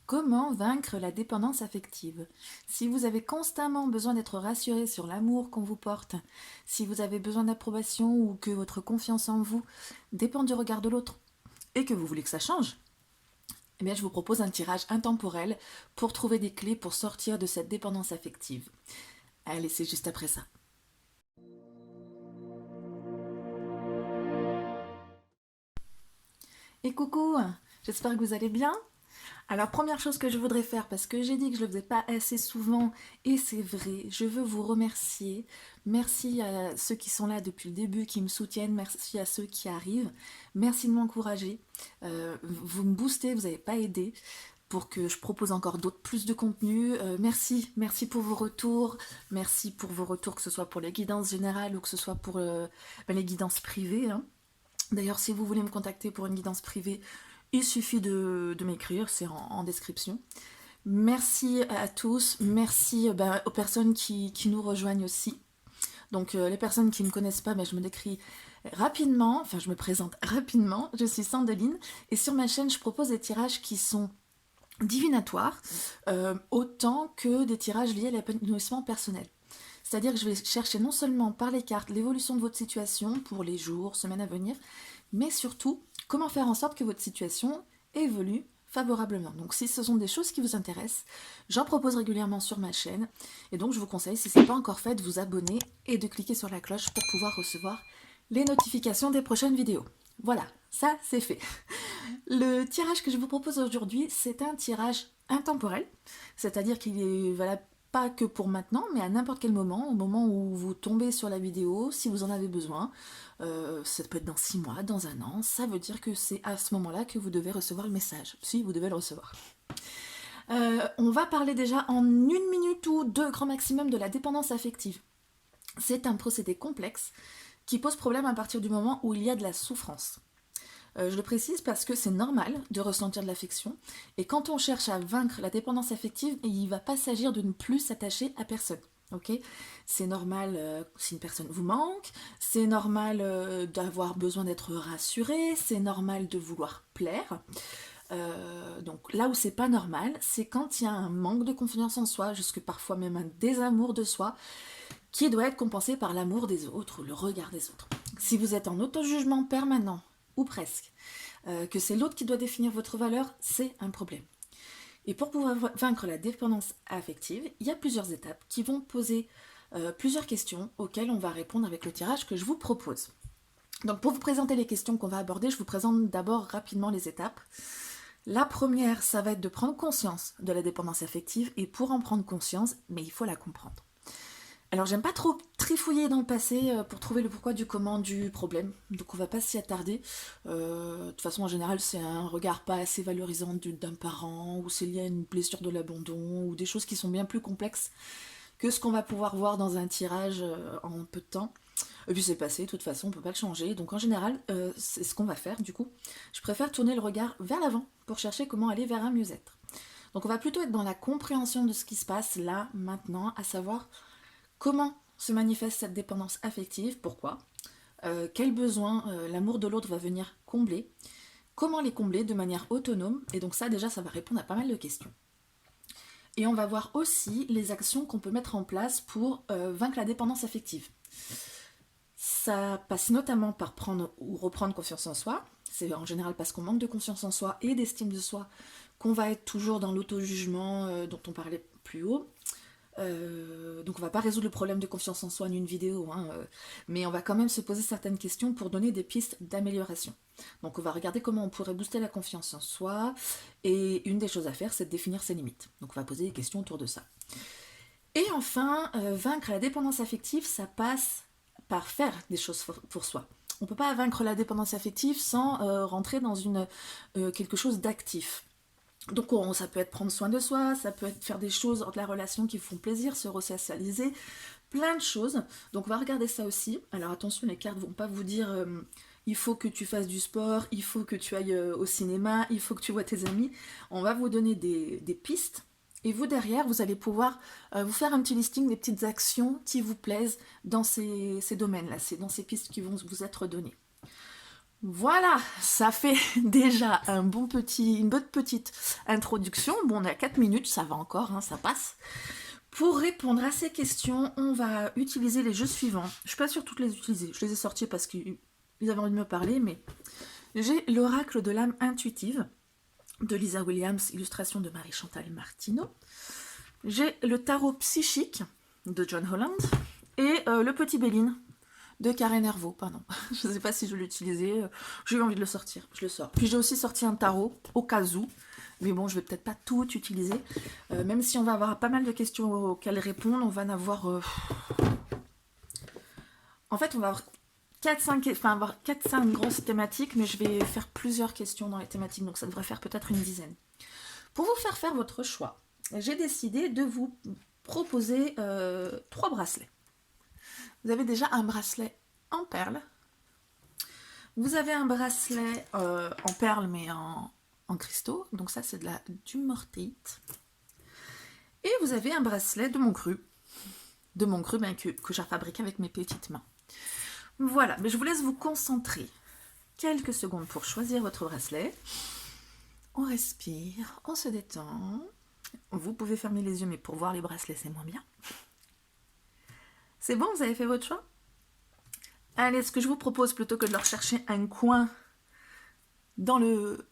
Comment vaincre la dépendance affective? Si vous avez constamment besoin d'être rassuré sur l'amour qu'on vous porte, si vous avez besoin d'approbation ou que votre confiance en vous dépend du regard de l'autre et que vous voulez que ça change, eh bien je vous propose un tirage intemporel pour trouver des clés pour sortir de cette dépendance affective. Allez, c'est juste après ça. Et coucou, j'espère que vous allez bien. Alors première chose que je voudrais faire, parce que j'ai dit que je ne le faisais pas assez souvent, et c'est vrai, je veux vous remercier. Merci à ceux qui sont là depuis le début, qui me soutiennent, merci à ceux qui arrivent, merci de m'encourager. Vous me boostez, vous n'avez pas aidé pour que je propose encore plus de contenu. Merci pour vos retours, merci pour vos retours, que ce soit pour les guidances générales ou que ce soit pour les guidances privées, hein. D'ailleurs, si vous voulez me contacter pour une guidance privée, il suffit de m'écrire, c'est en description. Merci à tous, merci aux personnes qui nous rejoignent aussi. Donc les personnes qui ne me connaissent pas, je me décris rapidement, enfin je me présente rapidement, je suis Sandeline et sur ma chaîne je propose des tirages qui sont divinatoires autant que des tirages liés à l'épanouissement personnel. C'est-à-dire que je vais chercher non seulement par les cartes l'évolution de votre situation pour les jours, semaines à venir, mais surtout comment faire en sorte que votre situation évolue favorablement. Donc si ce sont des choses qui vous intéressent, j'en propose régulièrement sur ma chaîne. Et donc je vous conseille, si ce n'est pas encore fait, de vous abonner et de cliquer sur la cloche pour pouvoir recevoir les notifications des prochaines vidéos. Voilà, ça c'est fait. Le tirage que je vous propose aujourd'hui, c'est un tirage intemporel, c'est-à-dire qu'il est valable pas que pour maintenant, mais à n'importe quel moment, au moment où vous tombez sur la vidéo, si vous en avez besoin. Ça peut être dans 6 mois, dans un an, ça veut dire que c'est à ce moment-là que vous devez recevoir le message, si vous devez le recevoir. On va parler déjà en 1 minute ou 2 grand maximum de la dépendance affective. C'est un procédé complexe qui pose problème à partir du moment où il y a de la souffrance. Je le précise parce que c'est normal de ressentir de l'affection, et quand on cherche à vaincre la dépendance affective, il ne va pas s'agir de ne plus s'attacher à personne. Okay, c'est normal si une personne vous manque, c'est normal d'avoir besoin d'être rassuré, c'est normal de vouloir plaire. Donc là où c'est pas normal, c'est quand il y a un manque de confiance en soi, jusque parfois même un désamour de soi, qui doit être compensé par l'amour des autres ou le regard des autres. Si vous êtes en auto-jugement permanent, ou presque, que c'est l'autre qui doit définir votre valeur, c'est un problème. Et pour pouvoir vaincre la dépendance affective, il y a plusieurs étapes qui vont poser plusieurs questions auxquelles on va répondre avec le tirage que je vous propose. Donc pour vous présenter les questions qu'on va aborder, je vous présente d'abord rapidement les étapes. La première, ça va être de prendre conscience de la dépendance affective, et pour en prendre conscience, mais il faut la comprendre. Alors j'aime pas trop trifouiller dans le passé pour trouver le pourquoi du comment du problème, donc on va pas s'y attarder. De toute façon en général c'est un regard pas assez valorisant d'un parent, ou c'est lié à une blessure de l'abandon, ou des choses qui sont bien plus complexes que ce qu'on va pouvoir voir dans un tirage en peu de temps. Et puis c'est passé, de toute façon on peut pas le changer, donc en général c'est ce qu'on va faire du coup. Je préfère tourner le regard vers l'avant pour chercher comment aller vers un mieux-être. Donc on va plutôt être dans la compréhension de ce qui se passe là, maintenant, à savoir comment se manifeste cette dépendance affective, pourquoi, quels besoins l'amour de l'autre va venir combler, comment les combler de manière autonome, et donc ça déjà ça va répondre à pas mal de questions. Et on va voir aussi les actions qu'on peut mettre en place pour vaincre la dépendance affective. Ça passe notamment par prendre ou reprendre confiance en soi. C'est en général parce qu'on manque de confiance en soi et d'estime de soi qu'on va être toujours dans l'auto-jugement dont on parlait plus haut. Donc on va pas résoudre le problème de confiance en soi en une vidéo, hein, mais on va quand même se poser certaines questions pour donner des pistes d'amélioration. Donc on va regarder comment on pourrait booster la confiance en soi, et une des choses à faire c'est de définir ses limites. Donc on va poser des questions autour de ça. Et enfin, vaincre la dépendance affective, ça passe par faire des choses pour soi. On ne peut pas vaincre la dépendance affective sans rentrer dans quelque chose d'actif. Donc ça peut être prendre soin de soi, ça peut être faire des choses de la relation qui font plaisir, se resocialiser, plein de choses. Donc on va regarder ça aussi. Alors attention, les cartes ne vont pas vous dire il faut que tu fasses du sport, il faut que tu ailles au cinéma, il faut que tu vois tes amis. On va vous donner des pistes. Et vous derrière, vous allez pouvoir vous faire un petit listing des petites actions qui vous plaisent dans ces domaines-là, c'est dans ces pistes qui vont vous être données. Voilà, ça fait déjà une bonne petite introduction. Bon, on est à 4 minutes, ça va encore, hein, ça passe. Pour répondre à ces questions, on va utiliser les jeux suivants. Je suis pas sûre de toutes les utiliser. Je les ai sortis parce qu'ils avaient envie de me parler, mais j'ai l'oracle de l'âme intuitive de Lisa Williams, illustration de Marie-Chantal Martineau. J'ai le tarot psychique de John Holland et le petit Béline de Karen Hervaux, pardon. Je ne sais pas si je l'ai utilisé, j'ai eu envie de le sortir, je le sors. Puis j'ai aussi sorti un tarot, au cas où, mais bon, je vais peut-être pas tout utiliser. Même si on va avoir pas mal de questions auxquelles répondre, on va en avoir... En fait, on va avoir 4-5 grosses thématiques, mais je vais faire plusieurs questions dans les thématiques, donc ça devrait faire peut-être une dizaine. Pour vous faire votre choix, j'ai décidé de vous proposer 3 bracelets. Vous avez déjà un bracelet en perles. Vous avez un bracelet en perles, mais en cristaux. Donc ça, c'est du mortite. Et vous avez un bracelet de mon cru. De mon cru que j'ai fabriqué avec mes petites mains. Voilà, mais je vous laisse vous concentrer quelques secondes pour choisir votre bracelet. On respire, on se détend. Vous pouvez fermer les yeux, mais pour voir les bracelets, c'est moins bien. C'est bon, vous avez fait votre choix? Allez, ce que je vous propose, plutôt que de leur chercher un coin dans le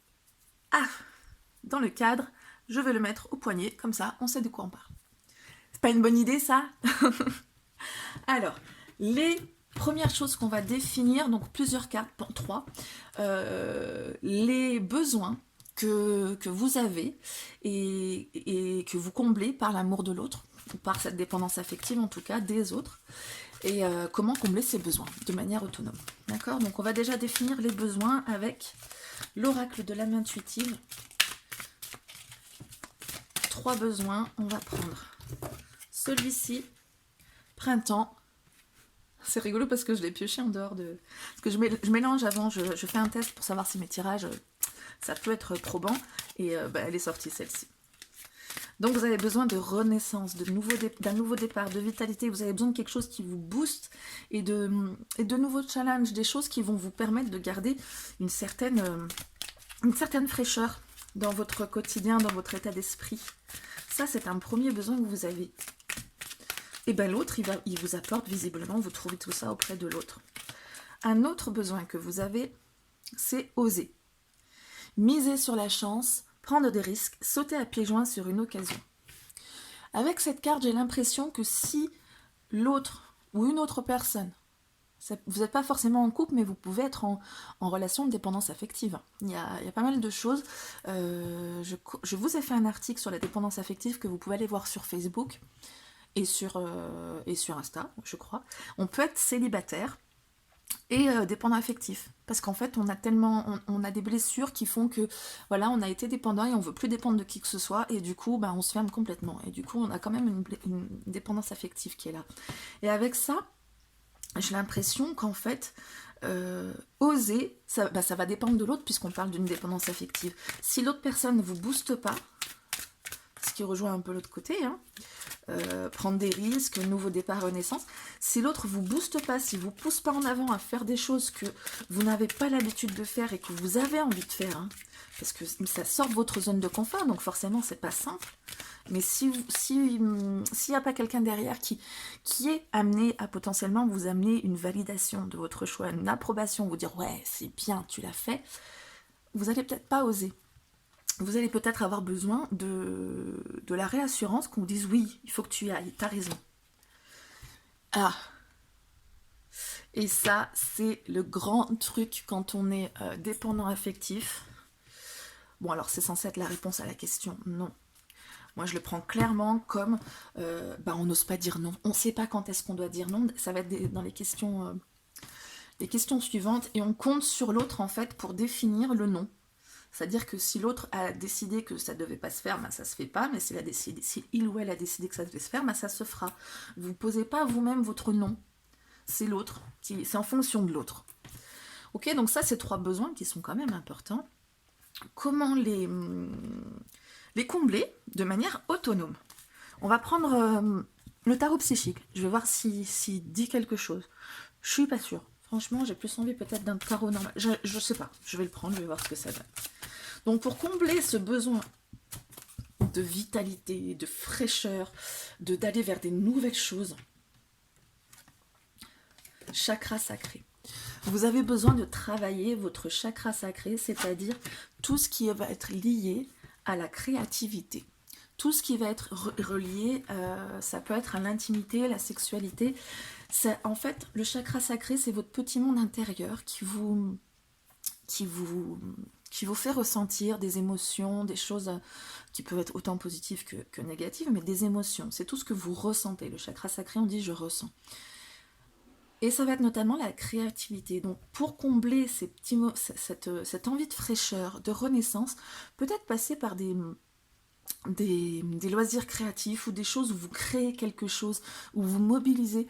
cadre, je vais le mettre au poignet, comme ça, on sait de quoi on parle. C'est pas une bonne idée, ça? Alors, les premières choses qu'on va définir, donc plusieurs cartes, 3, les besoins que vous avez et que vous comblez par l'amour de l'autre, ou par cette dépendance affective en tout cas, des autres, et comment combler ces besoins de manière autonome. D'accord? Donc on va déjà définir les besoins avec l'oracle de l'âme intuitive. 3 besoins, on va prendre celui-ci, printemps. C'est rigolo parce que je l'ai pioché en dehors de... Parce que je mélange avant, je fais un test pour savoir si mes tirages, ça peut être probant, et elle est sortie celle-ci. Donc vous avez besoin de renaissance, d'un nouveau départ, de vitalité, vous avez besoin de quelque chose qui vous booste et de nouveaux challenges, des choses qui vont vous permettre de garder une certaine fraîcheur dans votre quotidien, dans votre état d'esprit. Ça, c'est un premier besoin que vous avez. Et bien l'autre, il vous apporte visiblement, vous trouvez tout ça auprès de l'autre. Un autre besoin que vous avez, c'est oser. Miser sur la chance, prendre des risques, sauter à pieds joints sur une occasion. Avec cette carte, j'ai l'impression que si l'autre ou une autre personne, vous n'êtes pas forcément en couple, mais vous pouvez être en relation de dépendance affective. Il y a pas mal de choses. Je vous ai fait un article sur la dépendance affective que vous pouvez aller voir sur Facebook et sur Insta, je crois. On peut être célibataire et dépendant affectif, parce qu'en fait on a des blessures qui font que voilà, on a été dépendant et on veut plus dépendre de qui que ce soit, et du coup on se ferme complètement, et du coup on a quand même une dépendance affective qui est là. Et avec ça, j'ai l'impression qu'en fait oser, ça va dépendre de l'autre, puisqu'on parle d'une dépendance affective. Si l'autre personne ne vous booste pas, ce qui rejoint un peu l'autre côté, hein, prendre des risques, nouveau départ, renaissance. Si l'autre vous booste pas, si vous pousse pas en avant à faire des choses que vous n'avez pas l'habitude de faire et que vous avez envie de faire, hein, parce que ça sort de votre zone de confort, donc forcément c'est pas simple. Mais s'il n'y a pas quelqu'un derrière qui est amené à potentiellement vous amener une validation de votre choix, une approbation, vous dire ouais c'est bien, tu l'as fait, vous allez peut-être pas oser. Vous allez peut-être avoir besoin de la réassurance, qu'on vous dise oui, il faut que tu y ailles, t'as raison. Ah. Et ça, c'est le grand truc quand on est dépendant affectif. Bon, alors c'est censé être la réponse à la question, non. Moi, je le prends clairement comme on n'ose pas dire non. On ne sait pas quand est-ce qu'on doit dire non. Ça va être dans les questions suivantes, et on compte sur l'autre en fait pour définir le non. C'est-à-dire que si l'autre a décidé que ça ne devait pas se faire, ça ne se fait pas, mais si il ou elle a décidé que ça devait se faire, ça se fera. Vous ne posez pas vous-même votre non, c'est l'autre, c'est en fonction de l'autre. Ok, donc ça, c'est 3 besoins qui sont quand même importants. Comment les combler de manière autonome? On va prendre le tarot psychique, je vais voir s'il dit quelque chose. Je suis pas sûre. Franchement, j'ai plus envie peut-être d'un tarot normal. Je sais pas, je vais le prendre, je vais voir ce que ça donne. Donc pour combler ce besoin de vitalité, de fraîcheur, d'aller vers des nouvelles choses, chakra sacré. Vous avez besoin de travailler votre chakra sacré, c'est-à-dire tout ce qui va être lié à la créativité. Tout ce qui va être relié, ça peut être à l'intimité, la sexualité. En fait, le chakra sacré, c'est votre petit monde intérieur qui vous fait ressentir des émotions, des choses qui peuvent être autant positives que négatives, mais des émotions. C'est tout ce que vous ressentez. Le chakra sacré, on dit « je ressens ». Et ça va être notamment la créativité. Donc pour combler cette envie de fraîcheur, de renaissance, peut-être passer par des loisirs créatifs ou des choses où vous créez quelque chose, où vous mobilisez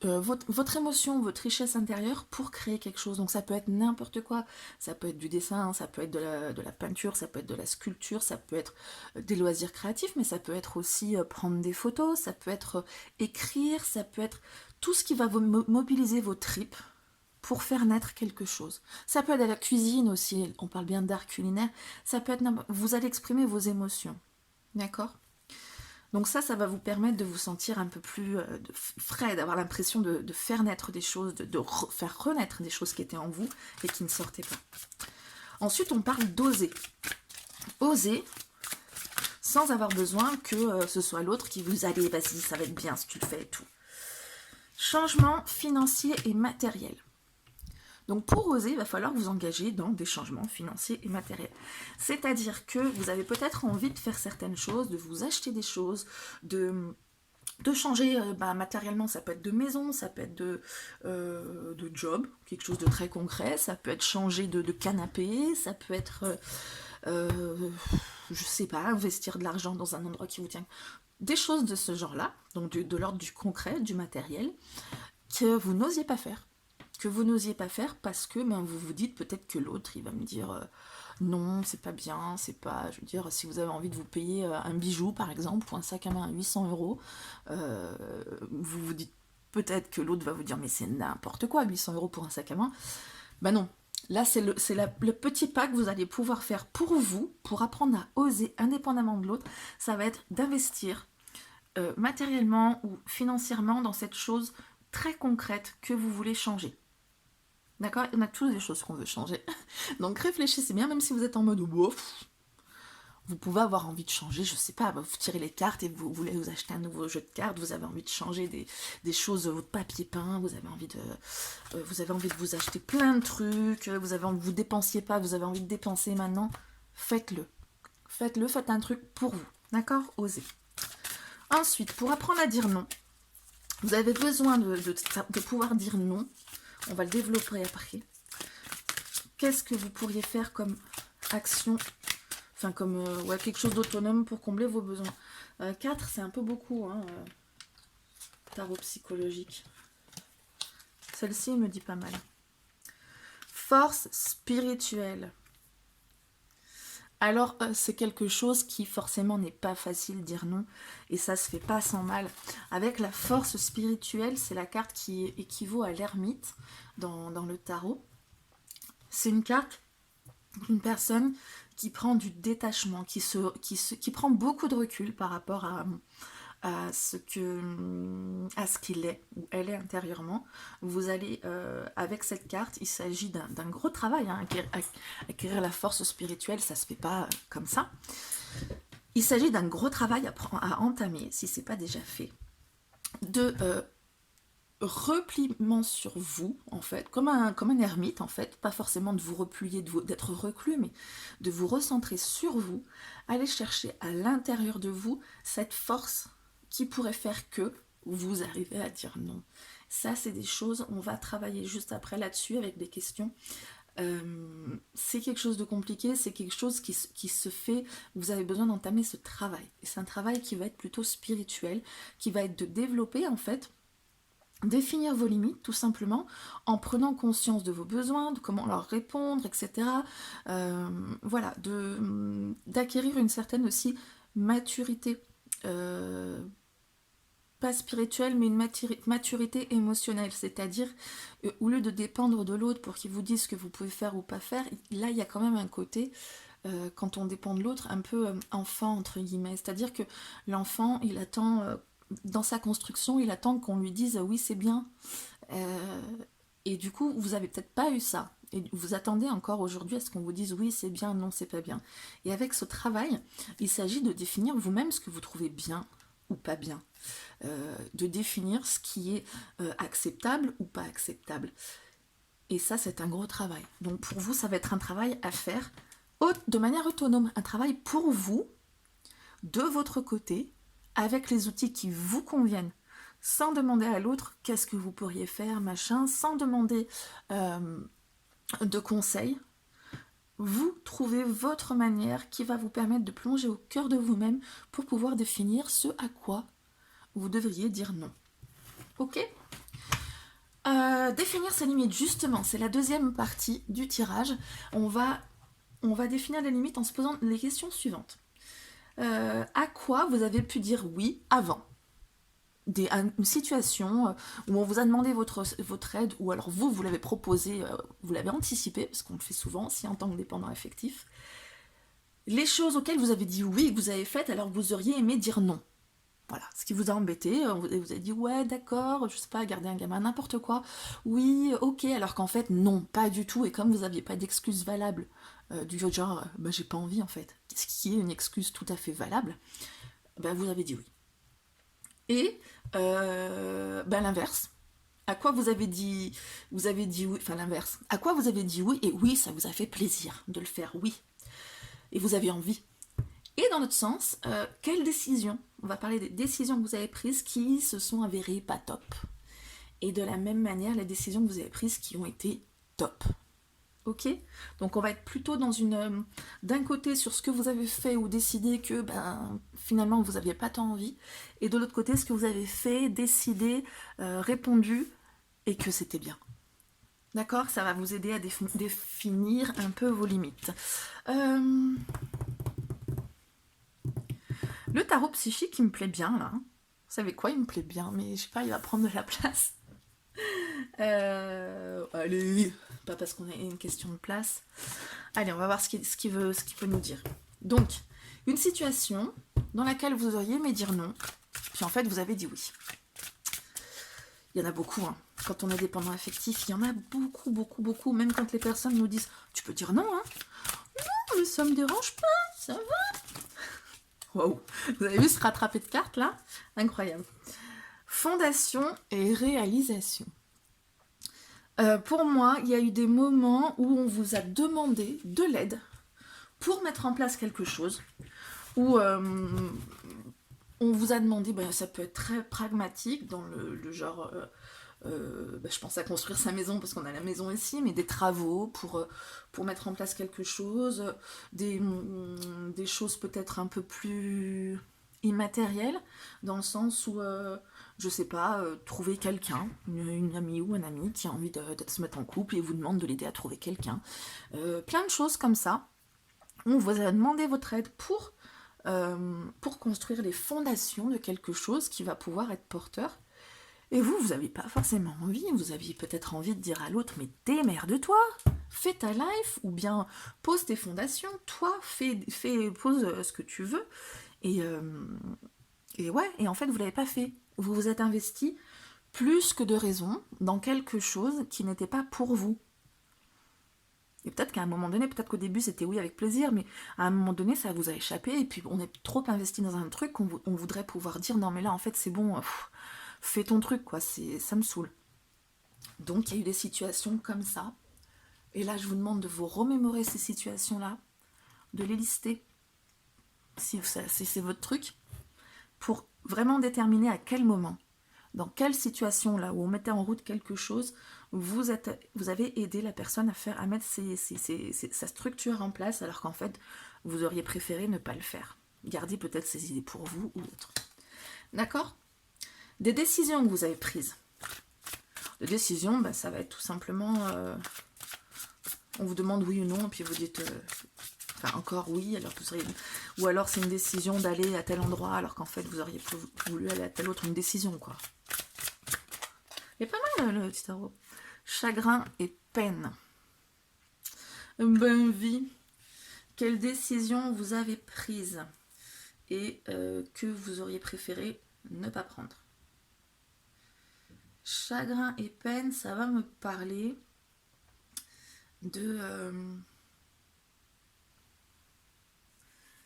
votre émotion, votre richesse intérieure pour créer quelque chose. Donc ça peut être n'importe quoi, ça peut être du dessin, ça peut être de la peinture, ça peut être de la sculpture, ça peut être des loisirs créatifs, mais ça peut être aussi prendre des photos, ça peut être écrire, ça peut être tout ce qui va vous mobiliser vos tripes pour faire naître quelque chose. Ça peut être à la cuisine aussi, on parle bien d'art culinaire, ça peut être vous allez exprimer vos émotions, d'accord ? Donc ça va vous permettre de vous sentir un peu plus frais, d'avoir l'impression de faire naître des choses, de faire renaître des choses qui étaient en vous et qui ne sortaient pas. Ensuite, on parle d'oser. Oser sans avoir besoin que ce soit l'autre qui vous « allez, vas-y, ça va être bien si tu le fais et tout ». Changement financier et matériel. Donc pour oser, il va falloir vous engager dans des changements financiers et matériels. C'est-à-dire que vous avez peut-être envie de faire certaines choses, de vous acheter des choses, de changer matériellement, ça peut être de maison, ça peut être de job, quelque chose de très concret, ça peut être changer de canapé, ça peut être, je sais pas, investir de l'argent dans un endroit qui vous tient. Des choses de ce genre-là, donc de l'ordre du concret, du matériel, que vous n'osiez pas faire. Parce que vous vous dites peut-être que l'autre il va me dire non, c'est pas bien, c'est pas, je veux dire, si vous avez envie de vous payer un bijou par exemple ou un sac à main à 800 €, vous vous dites peut-être que l'autre va vous dire mais c'est n'importe quoi, 800 € pour un sac à main. Non, là c'est le petit pas que vous allez pouvoir faire pour vous, pour apprendre à oser indépendamment de l'autre. Ça va être d'investir matériellement ou financièrement dans cette chose très concrète que vous voulez changer. D'accord ? On a tous des choses qu'on veut changer. Donc réfléchissez bien, même si vous êtes en mode bof, vous pouvez avoir envie de changer, je sais pas, vous tirez les cartes et vous voulez vous acheter un nouveau jeu de cartes, vous avez envie de changer des choses, votre papier peint, vous avez envie de vous acheter plein de trucs, vous dépensiez pas, vous avez envie de dépenser maintenant, faites-le. Faites un truc pour vous. D'accord ? Osez. Ensuite, pour apprendre à dire non, vous avez besoin de pouvoir dire non. On va le développer après. Qu'est-ce que vous pourriez faire comme action, enfin comme quelque chose d'autonome pour combler vos besoins. 4, c'est un peu beaucoup, hein, tarot psychologique. Celle-ci me dit pas mal. Force spirituelle. Alors, c'est quelque chose qui forcément n'est pas facile de dire non, et ça se fait pas sans mal. Avec la force spirituelle, c'est la carte qui équivaut à l'ermite dans le tarot. C'est une carte d'une personne qui prend du détachement, qui prend beaucoup de recul par rapport à ce qu'il est ou elle est intérieurement. Vous allez, avec cette carte, il s'agit d'un gros travail, hein, acquérir la force spirituelle, ça se fait pas comme ça. Il s'agit d'un gros travail à entamer, si c'est pas déjà fait, de repliement sur vous, en fait, comme un ermite, en fait, pas forcément de vous replier, d'être reclus, mais de vous recentrer sur vous, aller chercher à l'intérieur de vous cette force qui pourrait faire que vous arrivez à dire non. Ça, c'est des choses, on va travailler juste après là-dessus avec des questions. C'est quelque chose de compliqué, c'est quelque chose qui se fait, vous avez besoin d'entamer ce travail. Et c'est un travail qui va être plutôt spirituel, qui va être de développer, en fait, définir vos limites, tout simplement, en prenant conscience de vos besoins, de comment leur répondre, etc. Voilà, d'acquérir une certaine aussi maturité pas spirituelle, mais une maturité émotionnelle. C'est-à-dire, au lieu de dépendre de l'autre pour qu'il vous dise ce que vous pouvez faire ou pas faire, là, il y a quand même un côté, quand on dépend de l'autre, un peu enfant, entre guillemets. C'est-à-dire que l'enfant, il attend, dans sa construction, il attend qu'on lui dise oui, c'est bien. Euh, et du coup, vous avez peut-être pas eu ça. Et vous attendez encore aujourd'hui à ce qu'on vous dise oui, c'est bien, non, c'est pas bien. Et avec ce travail, il s'agit de définir vous-même ce que vous trouvez bien ou pas bien. De définir ce qui est acceptable ou pas acceptable. Et ça, c'est un gros travail. Donc pour vous, ça va être un travail à faire de manière autonome. Un travail pour vous, de votre côté, avec les outils qui vous conviennent, sans demander à l'autre qu'est-ce que vous pourriez faire, machin, sans demander de conseils. Vous trouvez votre manière qui va vous permettre de plonger au cœur de vous-même pour pouvoir définir ce à quoi vous devriez dire non. Ok ? Définir ses limites, justement, c'est la deuxième partie du tirage. On va définir les limites en se posant les questions suivantes. À quoi vous avez pu dire oui avant ? Une situation où on vous a demandé votre aide, ou alors vous l'avez proposé, vous l'avez anticipé, parce qu'on le fait souvent, si en tant que dépendant affectif. Les choses auxquelles vous avez dit oui, que vous avez faites, alors que vous auriez aimé dire non. Voilà, ce qui vous a embêté, vous avez dit ouais d'accord, je sais pas, garder un gamin, n'importe quoi, oui, ok, alors qu'en fait non, pas du tout, et comme vous n'aviez pas d'excuse valable, du genre bah, j'ai pas envie en fait, ce qui est une excuse tout à fait valable, bah, vous avez dit oui. Et bah, l'inverse, à quoi vous avez dit oui, enfin l'inverse, à quoi vous avez dit oui, et oui, ça vous a fait plaisir de le faire, oui, et vous avez envie. Et dans l'autre sens, quelles décisions, on va parler des décisions que vous avez prises qui se sont avérées pas top. Et de la même manière, les décisions que vous avez prises qui ont été top. Ok ? Donc on va être plutôt dans d'un côté sur ce que vous avez fait ou décidé que finalement vous n'aviez pas tant envie, et de l'autre côté ce que vous avez fait, décidé, répondu, et que c'était bien. D'accord ? Ça va vous aider à définir un peu vos limites. Le tarot psychique, il me plaît bien, là. Vous savez quoi, il me plaît bien, mais je sais pas, il va prendre de la place. Allez, pas parce qu'on a une question de place. Allez, on va voir ce qu'il peut nous dire. Donc, une situation dans laquelle vous auriez aimé dire non, puis en fait, vous avez dit oui. Il y en a beaucoup, hein. Quand on est dépendant affectif, il y en a beaucoup, beaucoup, beaucoup. Même quand les personnes nous disent « Tu peux dire non, hein ?»« Non, mais ça me dérange pas, ça va. » Wow. Vous avez vu ce rattrapé de cartes là ? Incroyable. Fondation et réalisation. Pour moi, il y a eu des moments où on vous a demandé de l'aide pour mettre en place quelque chose, où on vous a demandé, ça peut être très pragmatique, dans le genre, je pense à construire sa maison parce qu'on a la maison ici, mais des travaux pour mettre en place quelque chose, des choses peut-être un peu plus immatérielles, dans le sens où, je sais pas, trouver quelqu'un, une amie ou un ami qui a envie de se mettre en couple et vous demande de l'aider à trouver quelqu'un. Plein de choses comme ça. On vous a demandé votre aide pour construire les fondations de quelque chose qui va pouvoir être porteur. Et vous n'avez pas forcément envie, vous aviez peut-être envie de dire à l'autre, mais démerde-toi, fais ta life, ou bien pose tes fondations, toi, pose ce que tu veux, et ouais, et en fait, vous ne l'avez pas fait. Vous vous êtes investi plus que de raison dans quelque chose qui n'était pas pour vous. Et peut-être qu'à un moment donné, peut-être qu'au début c'était oui avec plaisir, mais à un moment donné ça vous a échappé, et puis on est trop investi dans un truc qu'on voudrait pouvoir dire non mais là en fait c'est bon, fais ton truc quoi, ça me saoule. Donc il y a eu des situations comme ça, et là je vous demande de vous remémorer ces situations-là, de les lister, si c'est votre truc, pour vraiment déterminer à quel moment, dans quelle situation là où on mettait en route quelque chose, vous avez aidé la personne à mettre sa structure en place, alors qu'en fait vous auriez préféré ne pas le faire. Gardez peut-être ces idées pour vous ou autre. D'accord ? Des décisions que vous avez prises. Les décisions, ça va être tout simplement, on vous demande oui ou non, et puis vous dites, Enfin, encore oui, alors vous seriez... Ou alors c'est une décision d'aller à tel endroit, alors qu'en fait, vous auriez voulu aller à tel autre, une décision, quoi. Il est pas mal, le petit tarot. Chagrin et peine. Bonne vie. Quelle décision vous avez prise et que vous auriez préféré ne pas prendre. Chagrin et peine, ça va me parler de...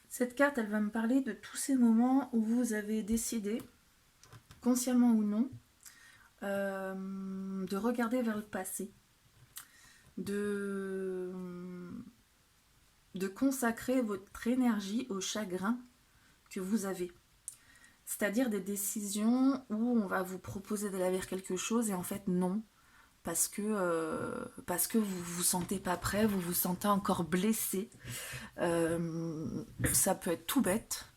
Cette carte, elle va me parler de tous ces moments où vous avez décidé, consciemment ou non, de regarder vers le passé, de consacrer votre énergie au chagrin que vous avez. C'est-à-dire des décisions où on va vous proposer d'aller vers quelque chose et en fait non, parce que vous vous sentez pas prêt, vous vous sentez encore blessé. Ça peut être tout bête,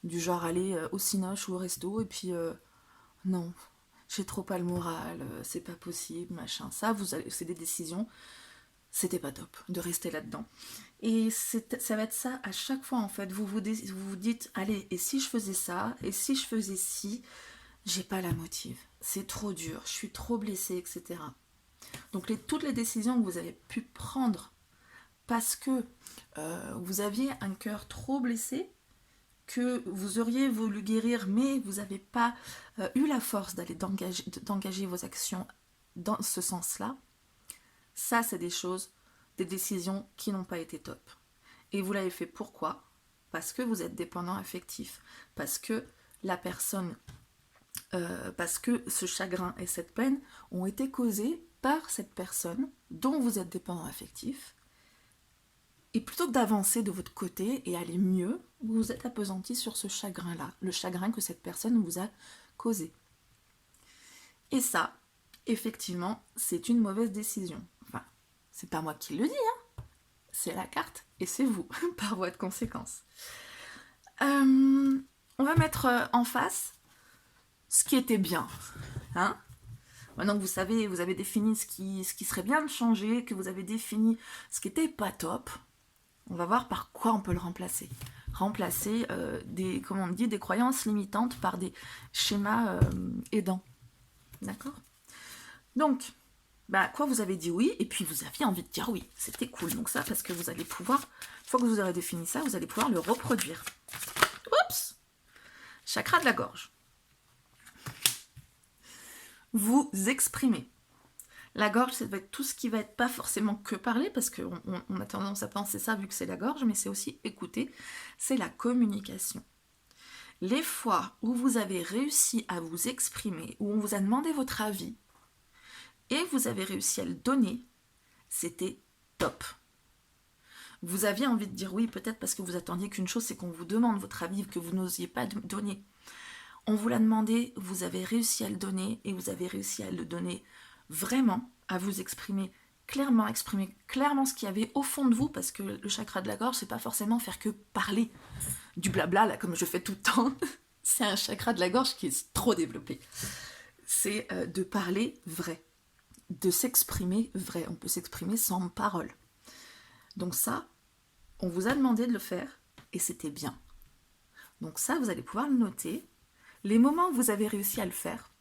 du genre aller au cinoche ou au resto et puis non, j'ai trop pas le moral, c'est pas possible, machin. Ça, c'est des décisions, c'était pas top de rester là-dedans. Et ça va être ça à chaque fois en fait. Vous vous dites, allez, et si je faisais ça, et si je faisais ci, j'ai pas la motive, c'est trop dur, je suis trop blessée, etc. Donc toutes les décisions que vous avez pu prendre parce que vous aviez un cœur trop blessé, que vous auriez voulu guérir, mais vous n'avez pas eu la force d'engager vos actions dans ce sens-là, ça c'est des décisions qui n'ont pas été top. Et vous l'avez fait pourquoi ? Parce que vous êtes dépendant affectif, parce que la personne, parce que ce chagrin et cette peine ont été causés par cette personne dont vous êtes dépendant affectif. Et plutôt que d'avancer de votre côté et aller mieux, vous vous êtes appesanti sur ce chagrin-là, le chagrin que cette personne vous a causé. Et ça, effectivement, c'est une mauvaise décision. Enfin, c'est pas moi qui le dis, hein. C'est la carte et c'est vous, par voie de conséquence. On va mettre en face ce qui était bien, hein. Maintenant que vous savez, vous avez défini ce qui serait bien de changer, que vous avez défini ce qui était pas top, on va voir par quoi on peut le remplacer. Remplacer des croyances limitantes par schémas aidants. D'accord ? Donc, quoi vous avez dit oui, et puis vous aviez envie de dire oui. C'était cool. Donc ça, parce que vous allez pouvoir, une fois que vous aurez défini ça, vous allez pouvoir le reproduire. Oups ! Chakra de la gorge. Vous exprimez. La gorge, ça va être tout ce qui va être pas forcément que parler, parce qu'on a tendance à penser ça vu que c'est la gorge, mais c'est aussi écouter, c'est la communication. Les fois où vous avez réussi à vous exprimer, où on vous a demandé votre avis, et vous avez réussi à le donner, c'était top. Vous aviez envie de dire oui, peut-être parce que vous attendiez qu'une chose, c'est qu'on vous demande votre avis, que vous n'osiez pas donner. On vous l'a demandé, vous avez réussi à le donner, et vous avez réussi à le donner vraiment, à vous exprimer clairement ce qu'il y avait au fond de vous, parce que le chakra de la gorge, c'est pas forcément faire que parler du blabla, là, comme je fais tout le temps. C'est un chakra de la gorge qui est trop développé. C'est de parler vrai, de s'exprimer vrai. On peut s'exprimer sans parole. Donc ça, on vous a demandé de le faire, et c'était bien. Donc ça, vous allez pouvoir le noter. Les moments où vous avez réussi à le faire,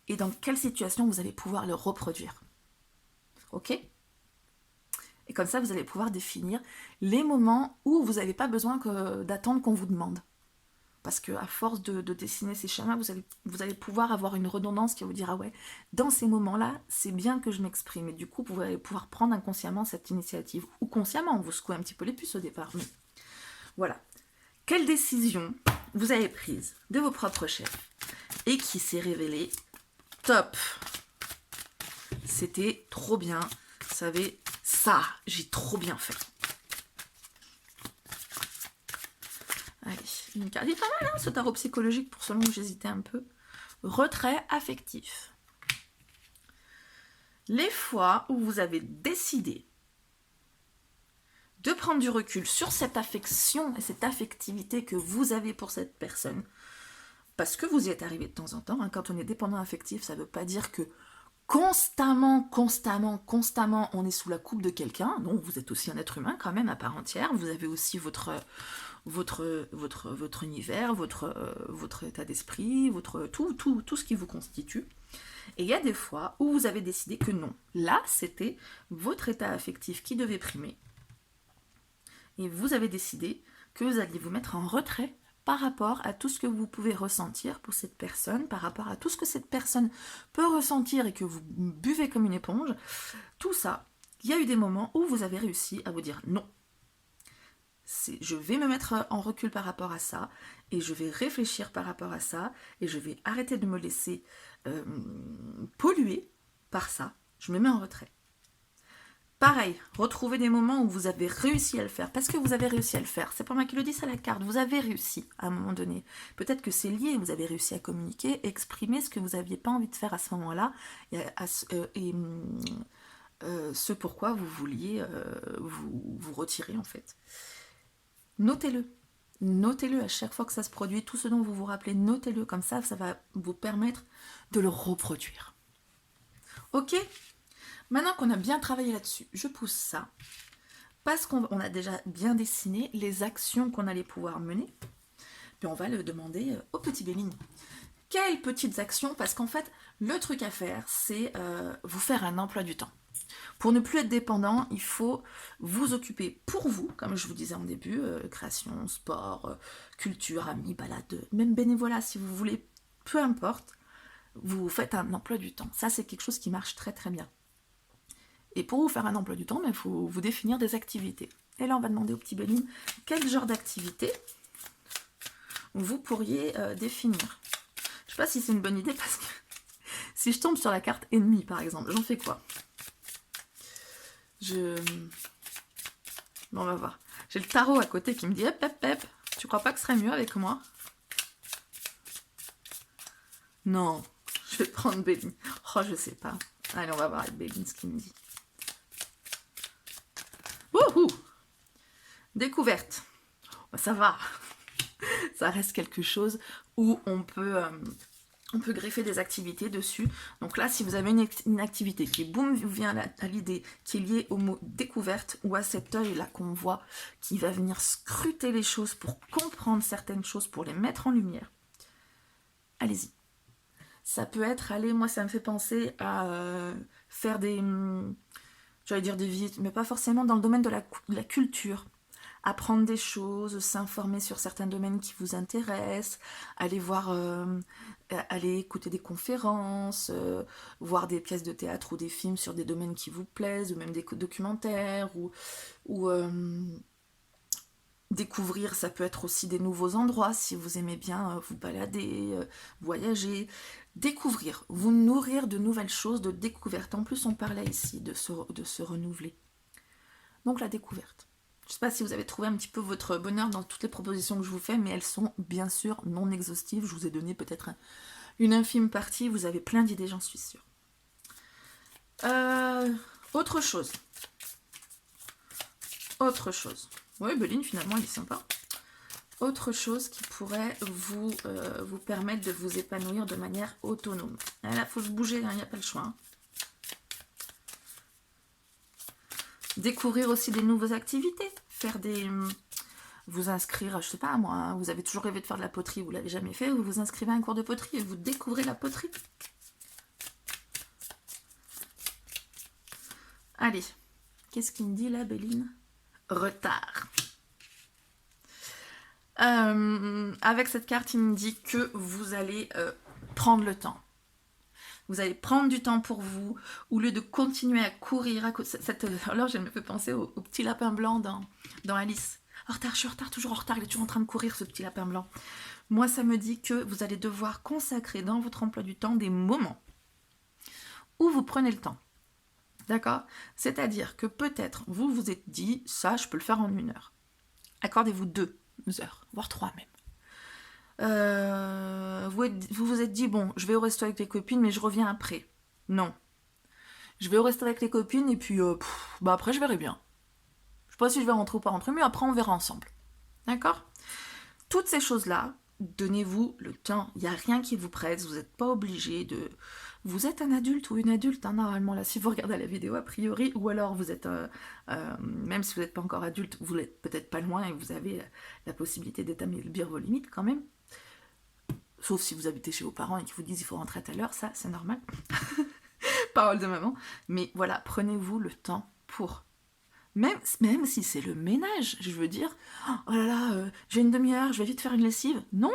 et dans quelle situation vous allez pouvoir le reproduire. Ok ? Et comme ça, vous allez pouvoir définir les moments où vous n'avez pas besoin d'attendre qu'on vous demande. Parce qu'à force de dessiner ces schémas, vous allez pouvoir avoir une redondance qui va vous dire « Ah ouais, dans ces moments-là, c'est bien que je m'exprime. » Et du coup, vous allez pouvoir prendre inconsciemment cette initiative. Ou consciemment, vous secouez un petit peu les puces au départ. Mais voilà. Quelle décision vous avez prise de vos propres chefs et qui s'est révélée top. C'était trop bien. Vous savez, ça, j'ai trop bien fait. Allez, une carte. Il est pas mal, hein, ce tarot psychologique, pour selon où j'hésitais un peu. Retrait affectif. Les fois où vous avez décidé de prendre du recul sur cette affection et cette affectivité que vous avez pour cette personne, parce que vous y êtes arrivé de temps en temps, hein, quand on est dépendant affectif, ça ne veut pas dire que constamment, on est sous la coupe de quelqu'un, donc vous êtes aussi un être humain quand même à part entière, vous avez aussi votre univers, votre état d'esprit, tout ce qui vous constitue. Et il y a des fois où vous avez décidé que non, là c'était votre état affectif qui devait primer, et vous avez décidé que vous alliez vous mettre en retrait par rapport à tout ce que vous pouvez ressentir pour cette personne, par rapport à tout ce que cette personne peut ressentir et que vous buvez comme une éponge, tout ça, il y a eu des moments où vous avez réussi à vous dire non. Je vais me mettre en recul par rapport à ça, et je vais réfléchir par rapport à ça, et je vais arrêter de me laisser polluer par ça, je me mets en retrait. Pareil, retrouvez des moments où vous avez réussi à le faire, parce que vous avez réussi à le faire. C'est pas moi qui le dis, c'est la carte. Vous avez réussi à un moment donné. Peut-être que c'est lié, vous avez réussi à communiquer, exprimer ce que vous n'aviez pas envie de faire à ce moment-là, et ce pourquoi vous vouliez vous retirer en fait. Notez-le. Notez-le à chaque fois que ça se produit, tout ce dont vous vous rappelez, notez-le, comme ça va vous permettre de le reproduire. Ok ? Maintenant qu'on a bien travaillé là-dessus, je pousse ça, parce qu'on a déjà bien dessiné les actions qu'on allait pouvoir mener, puis on va le demander au petit Béline. Quelles petites actions? Parce qu'en fait, le truc à faire, c'est vous faire un emploi du temps. Pour ne plus être dépendant, il faut vous occuper pour vous, comme je vous disais en début, création, sport, culture, amis, balade, même bénévolat si vous voulez, peu importe, vous faites un emploi du temps. Ça, c'est quelque chose qui marche très très bien. Et pour vous faire un emploi du temps, il faut vous définir des activités. Et là, on va demander au petit Béline quel genre d'activité vous pourriez définir. Je ne sais pas si c'est une bonne idée, parce que si je tombe sur la carte ennemie, par exemple, j'en fais quoi? Bon, on va voir. J'ai le tarot à côté qui me dit hep, hep, hep, tu crois pas que ce serait mieux avec moi? Non, je vais prendre Béline. Oh, je sais pas. Allez, on va voir avec Béline ce qu'il me dit. Wouhou! Découverte. Ça va. Ça reste quelque chose où on peut greffer des activités dessus. Donc là, si vous avez une activité qui, boum, vous vient à l'idée, qui est liée au mot découverte, ou à cet œil-là qu'on voit, qui va venir scruter les choses pour comprendre certaines choses, pour les mettre en lumière, allez-y. Ça peut être, allez, moi ça me fait penser à faire j'allais dire des visites, mais pas forcément dans le domaine de la culture. Apprendre des choses, s'informer sur certains domaines qui vous intéressent, aller écouter des conférences, voir des pièces de théâtre ou des films sur des domaines qui vous plaisent, ou même des documentaires, ou découvrir, ça peut être aussi des nouveaux endroits, si vous aimez bien vous balader, voyager, découvrir, vous nourrir de nouvelles choses, de découvertes. En plus, on parlait ici de se renouveler. Donc la découverte. Je ne sais pas si vous avez trouvé un petit peu votre bonheur dans toutes les propositions que je vous fais, mais elles sont bien sûr non exhaustives. Je vous ai donné peut-être une infime partie. Vous avez plein d'idées, j'en suis sûre. Autre chose. Oui, Béline, finalement, elle est sympa. Autre chose qui pourrait vous permettre de vous épanouir de manière autonome. Là, il faut se bouger, il n'y a pas le choix. Découvrir aussi des nouvelles activités, vous inscrire, je sais pas moi, vous avez toujours rêvé de faire de la poterie, vous l'avez jamais fait, vous vous inscrivez à un cours de poterie et vous découvrez la poterie. Allez, qu'est-ce qu'il me dit là, Béline? Retard. Avec cette carte, il me dit que vous allez prendre le temps. Vous allez prendre du temps pour vous, au lieu de continuer à courir. Alors, je me fais penser au petit lapin blanc dans Alice. En retard, je suis en retard, toujours en retard, il est toujours en train de courir, ce petit lapin blanc. Moi, ça me dit que vous allez devoir consacrer dans votre emploi du temps des moments où vous prenez le temps. D'accord? C'est-à-dire que peut-être vous vous êtes dit, ça, je peux le faire en 1 heure. Accordez-vous 2 heures, voire 3 même. Vous vous êtes dit, bon, je vais au resto avec les copines, mais je reviens après. Non. Je vais au resto avec les copines, et puis après, je verrai bien. Je sais pas si je vais rentrer ou pas rentrer, mais après, on verra ensemble. D'accord? Toutes ces choses-là, donnez-vous le temps. Il n'y a rien qui vous presse, vous n'êtes pas obligé de... Vous êtes un adulte ou une adulte, hein, normalement, là, si vous regardez la vidéo, a priori, ou alors vous êtes, même si vous n'êtes pas encore adulte, vous n'êtes peut-être pas loin et vous avez la possibilité d'établir vos limites quand même. Sauf si vous habitez chez vos parents et qu'ils vous disent il faut rentrer à telle heure, ça, c'est normal. Parole de maman. Mais voilà, prenez-vous le temps pour... Même si c'est le ménage, je veux dire, oh là là, j'ai une demi-heure, je vais vite faire une lessive. Non,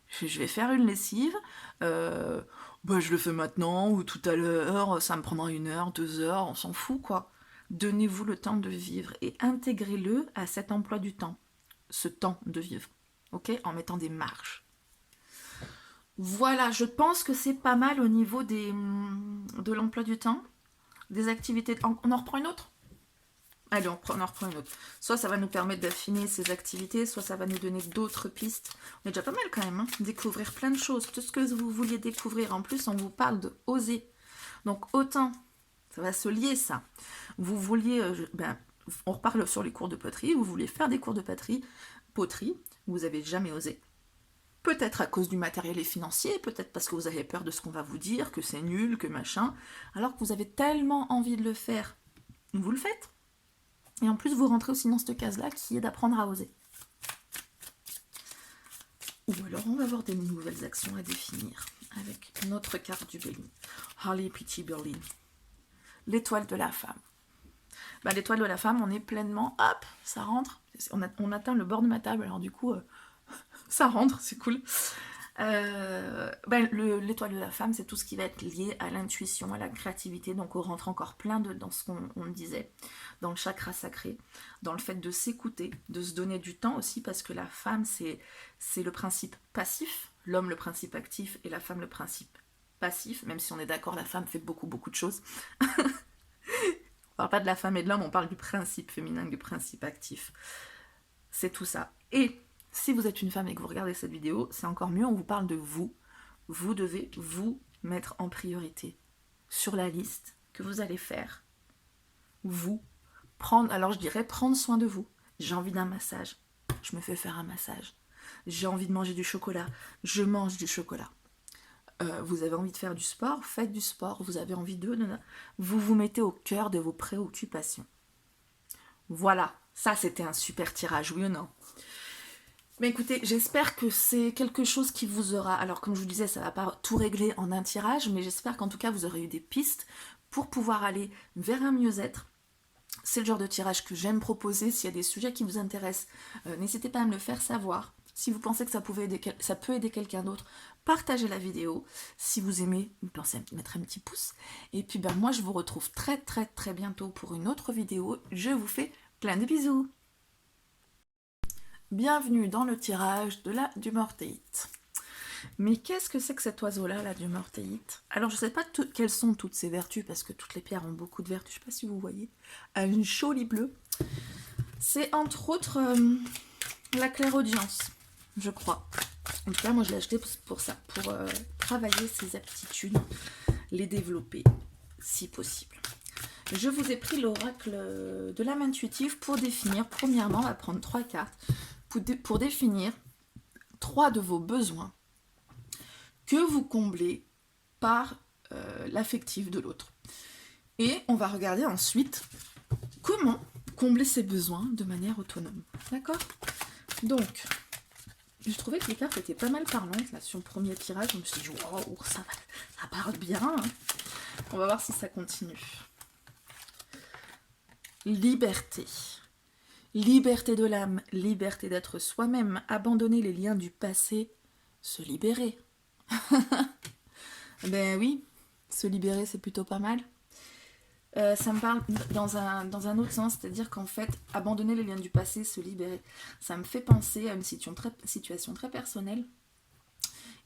je vais faire une lessive, bah, je le fais maintenant ou tout à l'heure, ça me prendra 1 heure, 2 heures, on s'en fout quoi. Donnez-vous le temps de vivre et intégrez-le à cet emploi du temps, ce temps de vivre, ok, en mettant des marges. Voilà, je pense que c'est pas mal au niveau de l'emploi du temps, des activités. On en reprend une autre? Allez, on en reprend une autre. Soit ça va nous permettre d'affiner ces activités, soit ça va nous donner d'autres pistes. On est déjà pas mal quand même, hein, découvrir plein de choses, tout ce que vous vouliez découvrir. En plus, on vous parle de oser. Donc autant, ça va se lier ça. Vous vouliez, on reparle sur les cours de poterie, vous vouliez faire des cours de poterie, vous n'avez jamais osé. Peut-être à cause du matériel et financier, peut-être parce que vous avez peur de ce qu'on va vous dire, que c'est nul, que machin, alors que vous avez tellement envie de le faire, vous le faites. Et en plus, vous rentrez aussi dans cette case-là qui est d'apprendre à oser. Ou alors, on va avoir des nouvelles actions à définir avec notre carte du Béline. Harley Petty Berlin. L'étoile de la femme. Bah, l'étoile de la femme, on est pleinement, hop, ça rentre. On atteint le bord de ma table, alors du coup, ça rentre, c'est cool. L'étoile de la femme, c'est tout ce qui va être lié à l'intuition, à la créativité, donc on rentre encore plein dans ce qu'on disait, dans le chakra sacré, dans le fait de s'écouter, de se donner du temps aussi, parce que la femme, c'est le principe passif, l'homme le principe actif, et la femme le principe passif, même si on est d'accord, la femme fait beaucoup de choses. On parle pas de la femme et de l'homme, on parle du principe féminin, du principe actif. C'est tout ça. Et si vous êtes une femme et que vous regardez cette vidéo, c'est encore mieux, on vous parle de vous. Vous devez vous mettre en priorité sur la liste que vous allez faire. Vous, alors je dirais prendre soin de vous. J'ai envie d'un massage, je me fais faire un massage. J'ai envie de manger du chocolat, je mange du chocolat. Vous avez envie de faire du sport, faites du sport. Vous avez envie vous vous mettez au cœur de vos préoccupations. Voilà, ça c'était un super tirage, oui ou non? Mais écoutez, j'espère que c'est quelque chose qui vous aura... Alors comme je vous disais, ça ne va pas tout régler en un tirage, mais j'espère qu'en tout cas vous aurez eu des pistes pour pouvoir aller vers un mieux-être. C'est le genre de tirage que j'aime proposer. S'il y a des sujets qui vous intéressent, n'hésitez pas à me le faire savoir. Si vous pensez que ça peut aider quelqu'un d'autre, partagez la vidéo. Si vous aimez, pensez à mettre un petit pouce. Et puis moi je vous retrouve très bientôt pour une autre vidéo. Je vous fais plein de bisous. Bienvenue dans le tirage de la dumorthéite. Mais qu'est-ce que c'est que cet oiseau-là, la dumorthéite? Alors, je ne sais pas quelles sont toutes ses vertus, parce que toutes les pierres ont beaucoup de vertus. Je ne sais pas si vous voyez. Une jolie bleue. C'est entre autres la clairaudience, je crois. En tout cas, moi, je l'ai acheté pour ça, pour travailler ses aptitudes, les développer, si possible. Je vous ai pris l'oracle de l'âme intuitive pour définir, premièrement, on va prendre 3 cartes, pour définir 3 de vos besoins que vous comblez par l'affectif de l'autre. Et on va regarder ensuite comment combler ces besoins de manière autonome. D'accord? Donc, je trouvais que les cartes étaient pas mal parlantes là sur le premier tirage. Je me suis dit, wow, ça parle bien. Hein. On va voir si ça continue. Liberté. Liberté de l'âme, liberté d'être soi-même, abandonner les liens du passé, se libérer. Ben oui, se libérer c'est plutôt pas mal. Ça me parle dans un autre sens, c'est-à-dire qu'en fait, abandonner les liens du passé, se libérer, ça me fait penser à une situation très personnelle.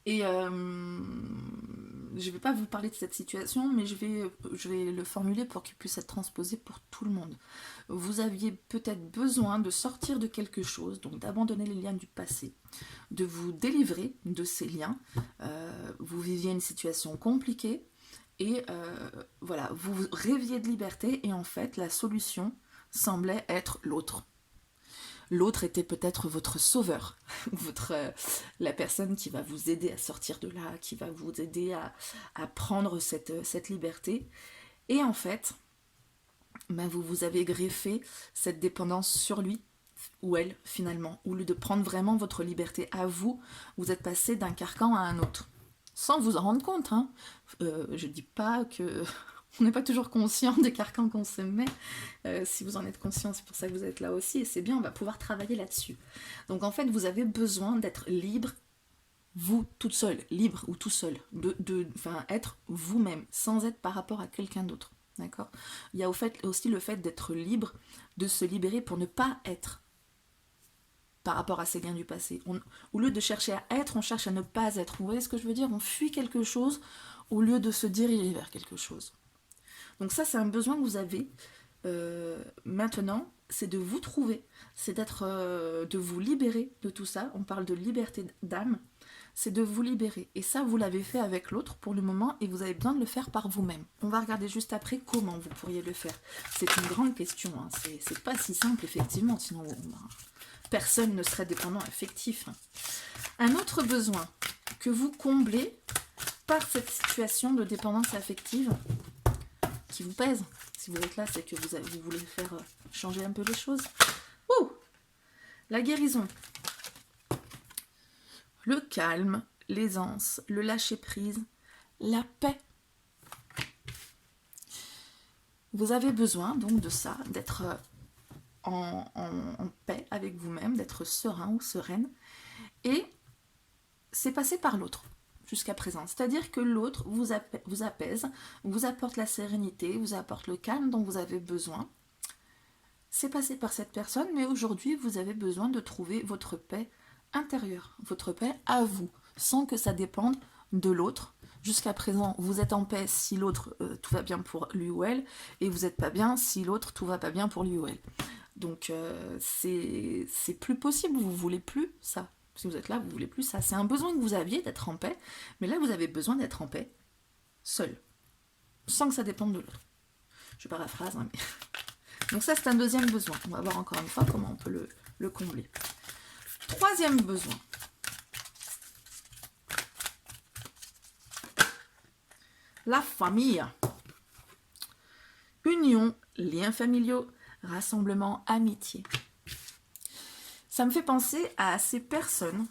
Et je ne vais pas vous parler de cette situation, mais je vais le formuler pour qu'il puisse être transposé pour tout le monde. Vous aviez peut-être besoin de sortir de quelque chose, donc d'abandonner les liens du passé, de vous délivrer de ces liens. Vous viviez une situation compliquée, et voilà, vous rêviez de liberté, et en fait, la solution semblait être l'autre. L'autre était peut-être votre sauveur, la personne qui va vous aider à sortir de là, qui va vous aider à prendre cette liberté. Et en fait, ben vous avez greffé cette dépendance sur lui ou elle finalement. Au lieu de prendre vraiment votre liberté à vous, vous êtes passé d'un carcan à un autre. Sans vous en rendre compte. Hein. Je ne dis pas que on n'est pas toujours conscient des carcans qu'on se met. Si vous en êtes conscient, c'est pour ça que vous êtes là aussi. Et c'est bien, on va pouvoir travailler là-dessus. Donc en fait, vous avez besoin d'être libre, vous toute seule, libre ou tout seul, être vous-même, sans être par rapport à quelqu'un d'autre. D'accord ? Il y a aussi le fait d'être libre, de se libérer pour ne pas être par rapport à ces liens du passé. Au lieu de chercher à être, on cherche à ne pas être. Vous voyez ce que je veux dire ? On fuit quelque chose au lieu de se diriger vers quelque chose. Donc ça, c'est un besoin que vous avez. Maintenant, c'est de vous trouver, c'est de vous libérer de tout ça. On parle de liberté d'âme, c'est de vous libérer. Et ça, vous l'avez fait avec l'autre pour le moment et vous avez besoin de le faire par vous-même. On va regarder juste après comment vous pourriez le faire. C'est une grande question, hein. C'est pas si simple effectivement, sinon personne ne serait dépendant affectif. Un autre besoin que vous comblez par cette situation de dépendance affective qui vous pèse. Si vous êtes là, c'est que vous voulez faire changer un peu les choses. Ouh, la guérison. Le calme, l'aisance, le lâcher-prise, la paix. Vous avez besoin donc de ça, d'être en paix avec vous-même, d'être serein ou sereine. Et c'est passé par l'autre jusqu'à présent. C'est-à-dire que l'autre vous apaise, vous apporte la sérénité, vous apporte le calme dont vous avez besoin. C'est passé par cette personne, mais aujourd'hui, vous avez besoin de trouver votre paix intérieure, votre paix à vous, sans que ça dépende de l'autre. Jusqu'à présent, vous êtes en paix si l'autre, tout va bien pour lui ou elle, et vous n'êtes pas bien si l'autre, tout va pas bien pour lui ou elle. Donc, c'est plus possible, vous voulez plus ça. Si vous êtes là, vous voulez plus ça. C'est un besoin que vous aviez d'être en paix, mais là, vous avez besoin d'être en paix, seul, sans que ça dépende de l'autre. Je paraphrase, hein, mais... Donc ça, c'est un deuxième besoin. On va voir encore une fois comment on peut le combler. Troisième besoin. La famille. Union, liens familiaux, rassemblement, amitié. Ça me fait penser à ces personnes,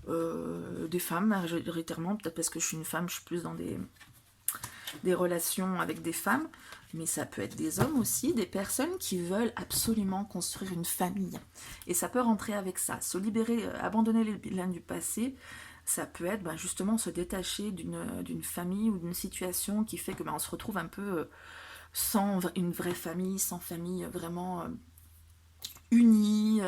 des femmes majoritairement, peut-être parce que je suis une femme, je suis plus dans des relations avec des femmes, mais ça peut être des hommes aussi, des personnes qui veulent absolument construire une famille. Et ça peut rentrer avec ça, se libérer, abandonner les liens du passé. Ça peut être justement se détacher d'une famille ou d'une situation qui fait que on se retrouve un peu sans une vraie famille, sans famille vraiment unie,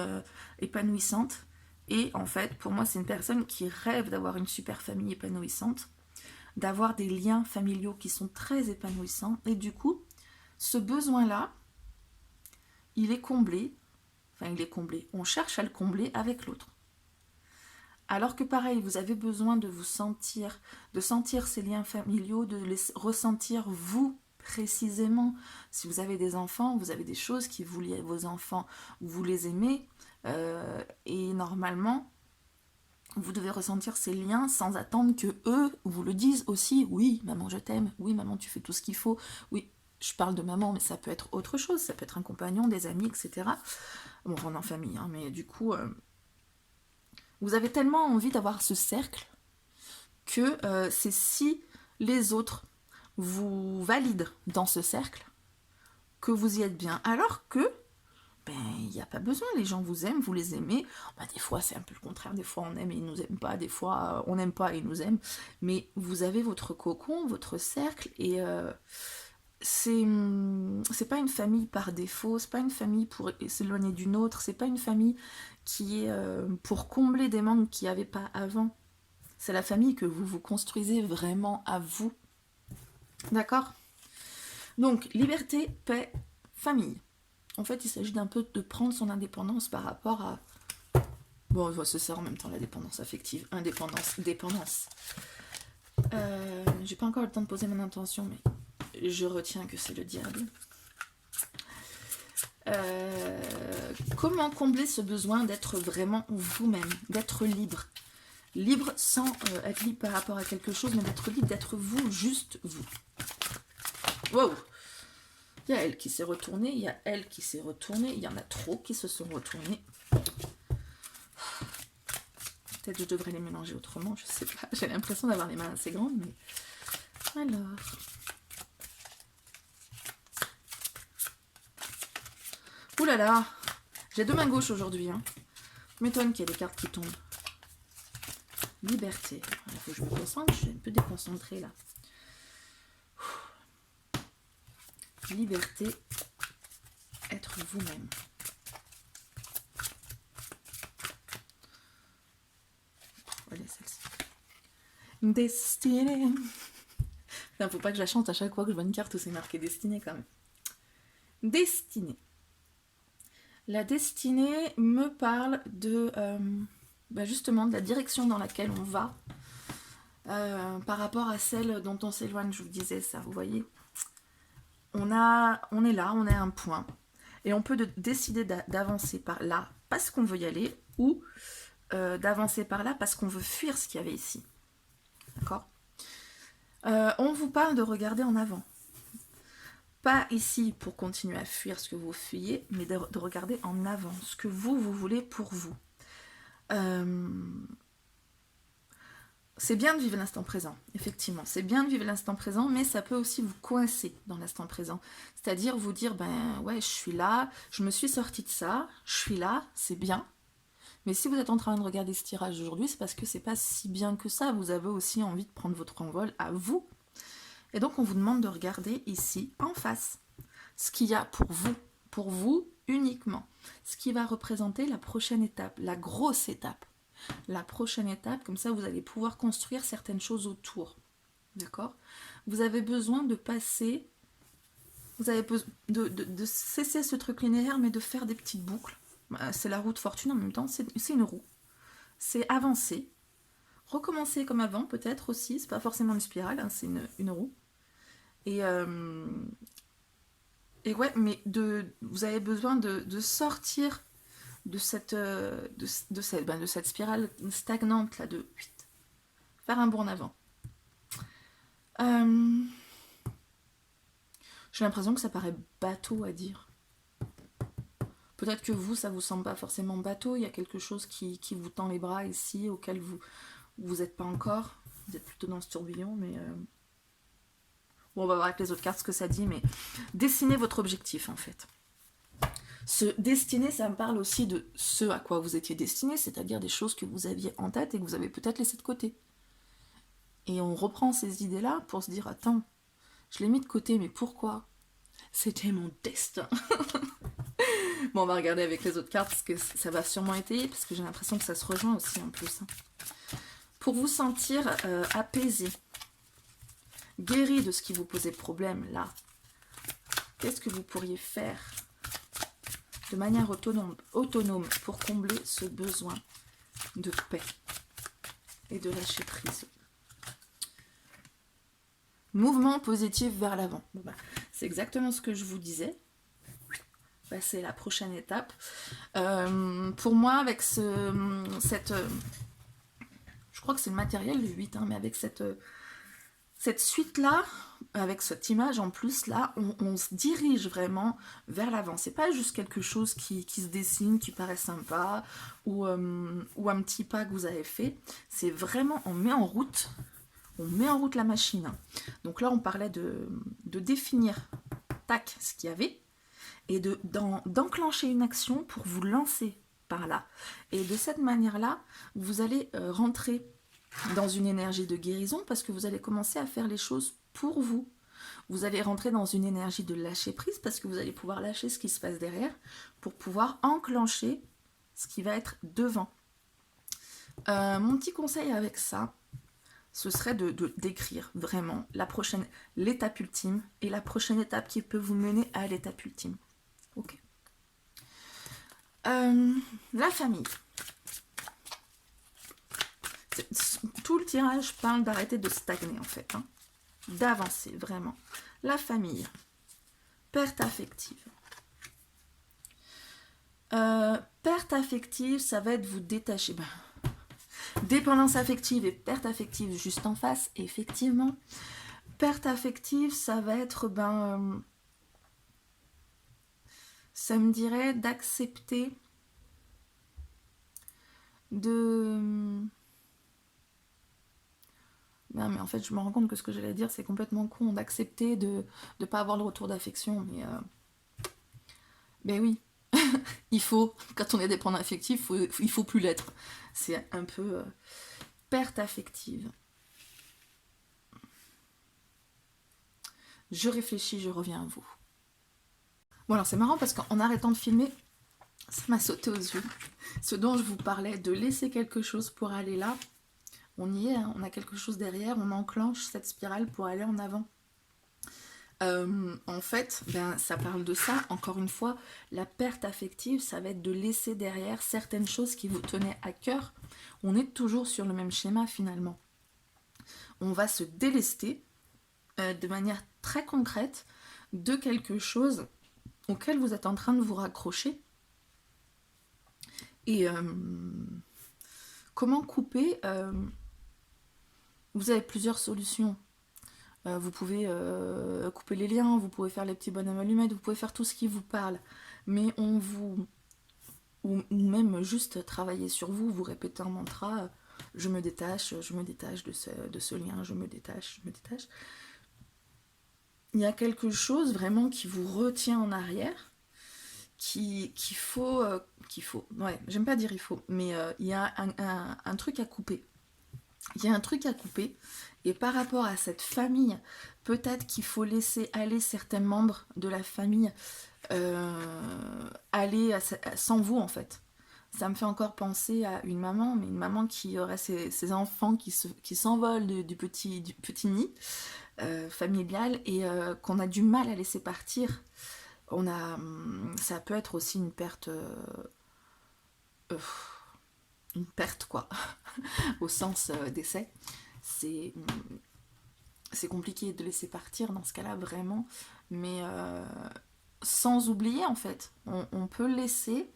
épanouissante. Et en fait, pour moi, c'est une personne qui rêve d'avoir une super famille épanouissante, d'avoir des liens familiaux qui sont très épanouissants. Et du coup, ce besoin-là, il est comblé. Enfin, il est comblé. On cherche à le combler avec l'autre. Alors que pareil, vous avez besoin de sentir ces liens familiaux, de les ressentir vous précisément. Si vous avez des enfants, vous avez des choses qui vous lient à vos enfants, vous les aimez, et normalement, vous devez ressentir ces liens sans attendre que eux vous le disent aussi. Oui, maman, je t'aime. Oui, maman, tu fais tout ce qu'il faut. Oui, je parle de maman, mais ça peut être autre chose. Ça peut être un compagnon, des amis, etc. Bon, on est en famille, hein, mais du coup, vous avez tellement envie d'avoir ce cercle que c'est si les autres vous valident dans ce cercle que vous y êtes bien. Alors que il n'y a pas besoin, les gens vous aiment, vous les aimez. Des fois, c'est un peu le contraire. Des fois, on aime et ils nous aiment pas. Des fois, on n'aime pas et ils nous aiment. Mais vous avez votre cocon, votre cercle. Et c'est pas une famille par défaut. C'est pas une famille pour s'éloigner d'une autre. C'est pas une famille qui est pour combler des manques qu'il n'y avait pas avant. C'est la famille que vous construisez vraiment à vous. D'accord ? Donc, liberté, paix, famille. En fait, il s'agit d'un peu de prendre son indépendance par rapport à... Bon, c'est ça en même temps, la dépendance affective. Indépendance, dépendance. J'ai pas encore le temps de poser mon intention, mais je retiens que c'est le diable. Comment combler ce besoin d'être vraiment vous-même, d'être libre? Libre sans être libre par rapport à quelque chose, mais d'être libre, d'être vous, juste vous. Wow! Il y a elle qui s'est retournée, il y a elle qui s'est retournée, il y en a trop qui se sont retournés. Peut-être je devrais les mélanger autrement, je sais pas. J'ai l'impression d'avoir les mains assez grandes, mais... Alors... Ouh là là! J'ai deux mains gauches aujourd'hui, hein. Je m'étonne qu'il y ait des cartes qui tombent. Liberté. Il faut que je me concentre, je suis un peu déconcentrée là. Liberté. Être vous-même. Voilà celle-ci. Destinée. Il faut pas que je la chante à chaque fois que je vois une carte où c'est marqué destinée quand même. Destinée. La destinée me parle de justement de la direction dans laquelle on va par rapport à celle dont on s'éloigne. Je vous disais ça, vous voyez. On est là, on est à un point et on peut décider d'avancer par là parce qu'on veut y aller ou d'avancer par là parce qu'on veut fuir ce qu'il y avait ici. D'accord? On vous parle de regarder en avant. Pas ici pour continuer à fuir ce que vous fuyez, mais de regarder en avant, ce que vous voulez pour vous. C'est bien de vivre l'instant présent, effectivement. C'est bien de vivre l'instant présent, mais ça peut aussi vous coincer dans l'instant présent. C'est-à-dire vous dire, ben ouais, je suis là, je me suis sortie de ça, je suis là, c'est bien. Mais si vous êtes en train de regarder ce tirage aujourd'hui, c'est parce que c'est pas si bien que ça. Vous avez aussi envie de prendre votre envol à vous. Et donc on vous demande de regarder ici, en face, ce qu'il y a pour vous uniquement. Ce qui va représenter la prochaine étape, la grosse étape. La prochaine étape, comme ça vous allez pouvoir construire certaines choses autour. D'accord? Vous avez besoin de passer, vous avez besoin de cesser ce truc linéaire, mais de faire des petites boucles. C'est la roue de fortune en même temps, c'est une roue. C'est avancer. Recommencer comme avant, peut-être aussi, c'est pas forcément une spirale, hein, c'est une roue. Et ouais, mais vous avez besoin de sortir de cette spirale stagnante là, de faire un bond en avant. J'ai l'impression que ça paraît bateau à dire. Peut-être que vous, ça vous semble pas forcément bateau, il y a quelque chose qui vous tend les bras ici, auquel vous n'êtes pas encore. Vous êtes plutôt dans ce tourbillon, mais... Bon, on va voir avec les autres cartes ce que ça dit, mais dessinez votre objectif en fait. Se destiner, ça me parle aussi de ce à quoi vous étiez destiné, c'est-à-dire des choses que vous aviez en tête et que vous avez peut-être laissées de côté. Et on reprend ces idées-là pour se dire, attends, je l'ai mis de côté, mais pourquoi? C'était mon destin. Bon, on va regarder avec les autres cartes, parce que ça va sûrement étayer, parce que j'ai l'impression que ça se rejoint aussi en plus. Pour vous sentir apaisé, guéri de ce qui vous posait problème là, qu'est-ce que vous pourriez faire de manière autonome pour combler ce besoin de paix et de lâcher prise? Mouvement positif vers l'avant. Bon, c'est exactement ce que je vous disais. C'est la prochaine étape. Pour moi, avec cette... je crois que c'est le matériel, le 8, hein, mais avec cette suite-là, avec cette image en plus, là, on se dirige vraiment vers l'avant. C'est pas juste quelque chose qui se dessine, qui paraît sympa, ou un petit pas que vous avez fait. C'est vraiment, on met en route la machine. Donc là, on parlait de définir, tac, ce qu'il y avait, et d'enclencher une action pour vous lancer par là. Et de cette manière-là, vous allez rentrer dans une énergie de guérison parce que vous allez commencer à faire les choses pour vous. Vous allez rentrer dans une énergie de lâcher prise parce que vous allez pouvoir lâcher ce qui se passe derrière pour pouvoir enclencher ce qui va être devant. Mon petit conseil avec ça, ce serait de d'écrire vraiment l'étape ultime et la prochaine étape qui peut vous mener à l'étape ultime. Ok. La famille. Tout le tirage parle d'arrêter de stagner en fait, hein, d'avancer vraiment. La famille, perte affective, Perte affective, ça va être vous détacher. Dépendance affective et perte affective juste en face, effectivement. Perte affective, ça va être, ça me dirait d'accepter de... Non, mais en fait, je me rends compte que ce que j'allais dire, c'est complètement con, d'accepter de ne pas avoir le retour d'affection. Mais oui, il faut, quand on est dépendant affectif, il faut plus l'être. C'est un peu perte affective. Je réfléchis, je reviens à vous. Bon, alors c'est marrant parce qu'en arrêtant de filmer, ça m'a sauté aux yeux. Ce dont je vous parlais, de laisser quelque chose pour aller là, on y est, hein, on a quelque chose derrière, on enclenche cette spirale pour aller en avant. En fait, ça parle de ça, encore une fois, la perte affective, ça va être de laisser derrière certaines choses qui vous tenaient à cœur. On est toujours sur le même schéma finalement. On va se délester de manière très concrète de quelque chose auquel vous êtes en train de vous raccrocher. Et comment couper Vous avez plusieurs solutions. Vous pouvez couper les liens, vous pouvez faire les petits bonhommes allumettes, vous pouvez faire tout ce qui vous parle. Mais ou même juste travailler sur vous, vous répétez un mantra, je me détache de ce lien, je me détache. Il y a quelque chose vraiment qui vous retient en arrière, qu'il faut, ouais, j'aime pas dire il faut, mais il y a un truc à couper. Il y a un truc à couper, et par rapport à cette famille, peut-être qu'il faut laisser aller certains membres de la famille aller sans vous en fait. Ça me fait encore penser à une maman, mais une maman qui aurait ses enfants qui s'envolent du petit nid familial et qu'on a du mal à laisser partir. Ça peut être aussi une perte quoi, au sens décès. C'est compliqué de laisser partir dans ce cas-là vraiment, mais sans oublier en fait. On peut laisser.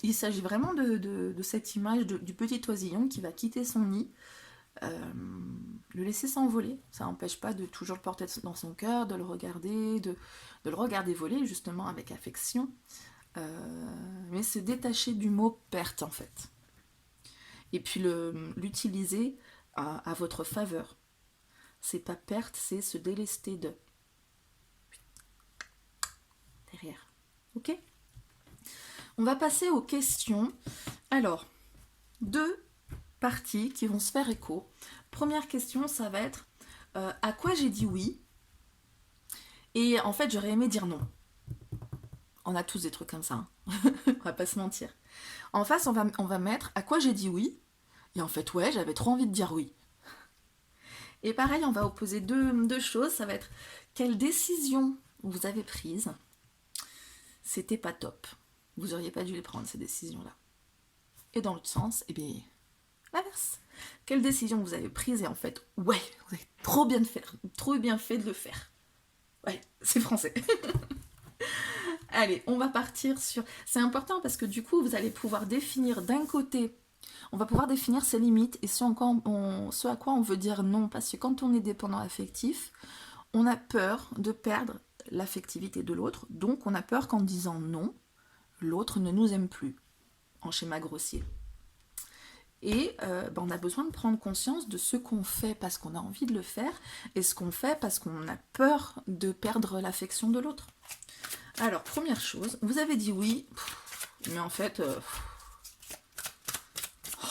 Il s'agit vraiment de cette image du petit oisillon qui va quitter son nid, le laisser s'envoler. Ça n'empêche pas de toujours le porter dans son cœur, de le regarder, de le regarder voler justement avec affection, mais se détacher du mot perte en fait. Et puis l'utiliser à votre faveur. C'est pas perte, c'est se délester de. Derrière. Ok ? On va passer aux questions. Alors, 2 parties qui vont se faire écho. Première question, ça va être à quoi j'ai dit oui ? Et en fait, j'aurais aimé dire non. On a tous des trucs comme ça. Hein. On va pas se mentir. En face, on va mettre à quoi j'ai dit oui ? Et en fait, ouais, j'avais trop envie de dire oui. Et pareil, on va opposer deux choses. Ça va être quelle décision vous avez prise ? C'était pas top. Vous auriez pas dû les prendre, ces décisions-là. Et dans l'autre sens, eh bien, l'inverse. Quelle décision vous avez prise et en fait, ouais, vous avez trop bien fait de le faire. Ouais, c'est français. Allez, on va partir sur... C'est important parce que du coup, vous allez pouvoir définir d'un côté, on va pouvoir définir ses limites et ce à quoi on veut dire non. Parce que quand on est dépendant affectif, on a peur de perdre l'affectivité de l'autre. Donc, on a peur qu'en disant non, l'autre ne nous aime plus, en schéma grossier. Et on a besoin de prendre conscience de ce qu'on fait parce qu'on a envie de le faire et ce qu'on fait parce qu'on a peur de perdre l'affection de l'autre. Alors, première chose, vous avez dit oui, mais en fait,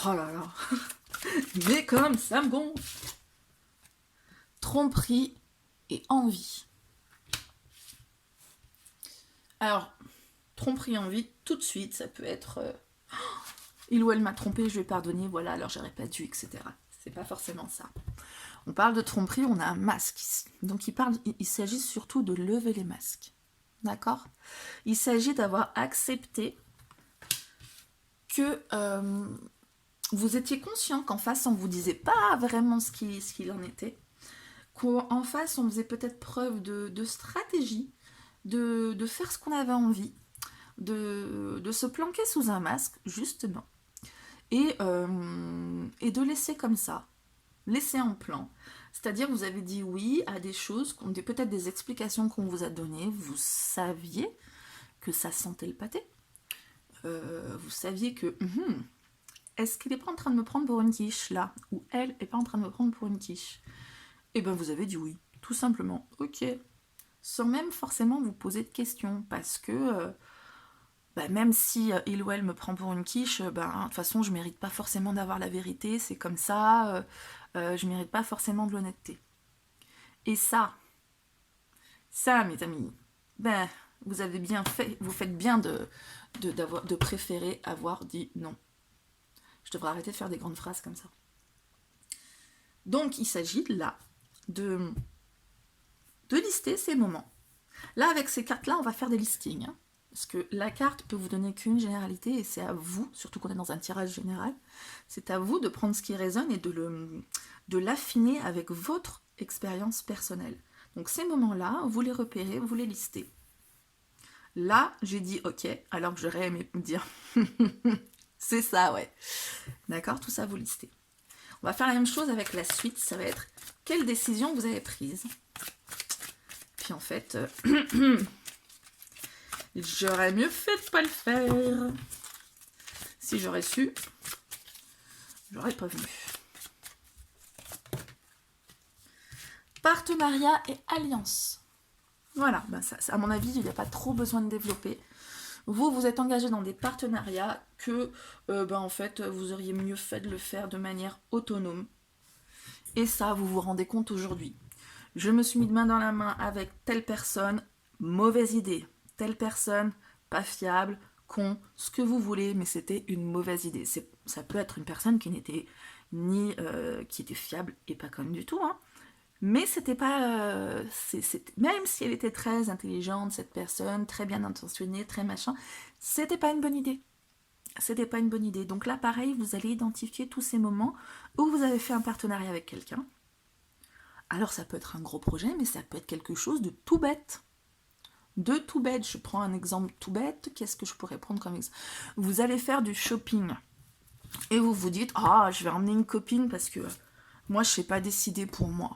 oh là là, mais comme ça me gonfle. Tromperie et envie. Alors, tromperie et envie, tout de suite, ça peut être il ou elle m'a trompé, je lui ai pardonné, voilà, alors j'aurais pas dû, etc. C'est pas forcément ça. On parle de tromperie, on a un masque. Donc il s'agit surtout de lever les masques. D'accord ? Il s'agit d'avoir accepté que vous étiez conscient qu'en face, on ne vous disait pas vraiment ce qu'il en était. Qu'en face, on faisait peut-être preuve de stratégie, de faire ce qu'on avait envie, de se planquer sous un masque, justement, et de laisser comme ça, laisser en plan. C'est-à-dire, vous avez dit oui à des choses, peut-être des explications qu'on vous a données, vous saviez que ça sentait le pâté. Vous saviez que, est-ce qu'il n'est pas en train de me prendre pour une quiche, là? Ou elle n'est pas en train de me prendre pour une quiche? Et bien, vous avez dit oui, tout simplement. Ok. Sans même forcément vous poser de questions, parce que même si il ou elle me prend pour une quiche, de toute façon, je mérite pas forcément d'avoir la vérité, c'est comme ça, je mérite pas forcément de l'honnêteté. Et ça, mes amis, vous avez bien fait, vous faites bien de préférer avoir dit non. Je devrais arrêter de faire des grandes phrases comme ça. Donc, il s'agit là de lister ces moments. Là, avec ces cartes-là, on va faire des listings. Hein, parce que la carte peut vous donner qu'une généralité et c'est à vous, surtout qu'on est dans un tirage général, c'est à vous de prendre ce qui résonne et de l'affiner avec votre expérience personnelle. Donc ces moments-là, vous les repérez, vous les listez. Là, j'ai dit ok, alors que j'aurais aimé me dire c'est ça, ouais. D'accord, tout ça, vous listez. On va faire la même chose avec la suite, ça va être quelle décision vous avez prise. Puis en fait, j'aurais mieux fait de pas le faire. Si j'aurais su, j'aurais pas venu. Partenariat et alliance. Voilà, ça, à mon avis, il n'y a pas trop besoin de développer. Vous êtes engagé dans des partenariats que, en fait, vous auriez mieux fait de le faire de manière autonome. Et ça, vous vous rendez compte aujourd'hui. Je me suis mis de main dans la main avec telle personne, mauvaise idée. Telle personne, pas fiable, con, ce que vous voulez, mais c'était une mauvaise idée. Ça peut être une personne qui n'était qui était fiable et pas conne du tout, hein. Mais c'était pas... même si elle était très intelligente, cette personne, très bien intentionnée, très machin, c'était pas une bonne idée. C'était pas une bonne idée. Donc là, pareil, vous allez identifier tous ces moments où vous avez fait un partenariat avec quelqu'un. Alors ça peut être un gros projet, mais ça peut être quelque chose de tout bête. De tout bête. Je prends un exemple tout bête. Qu'est-ce que je pourrais prendre comme exemple? Vous allez faire du shopping. Et vous vous dites, je vais emmener une copine parce que moi, je sais pas décider pour moi.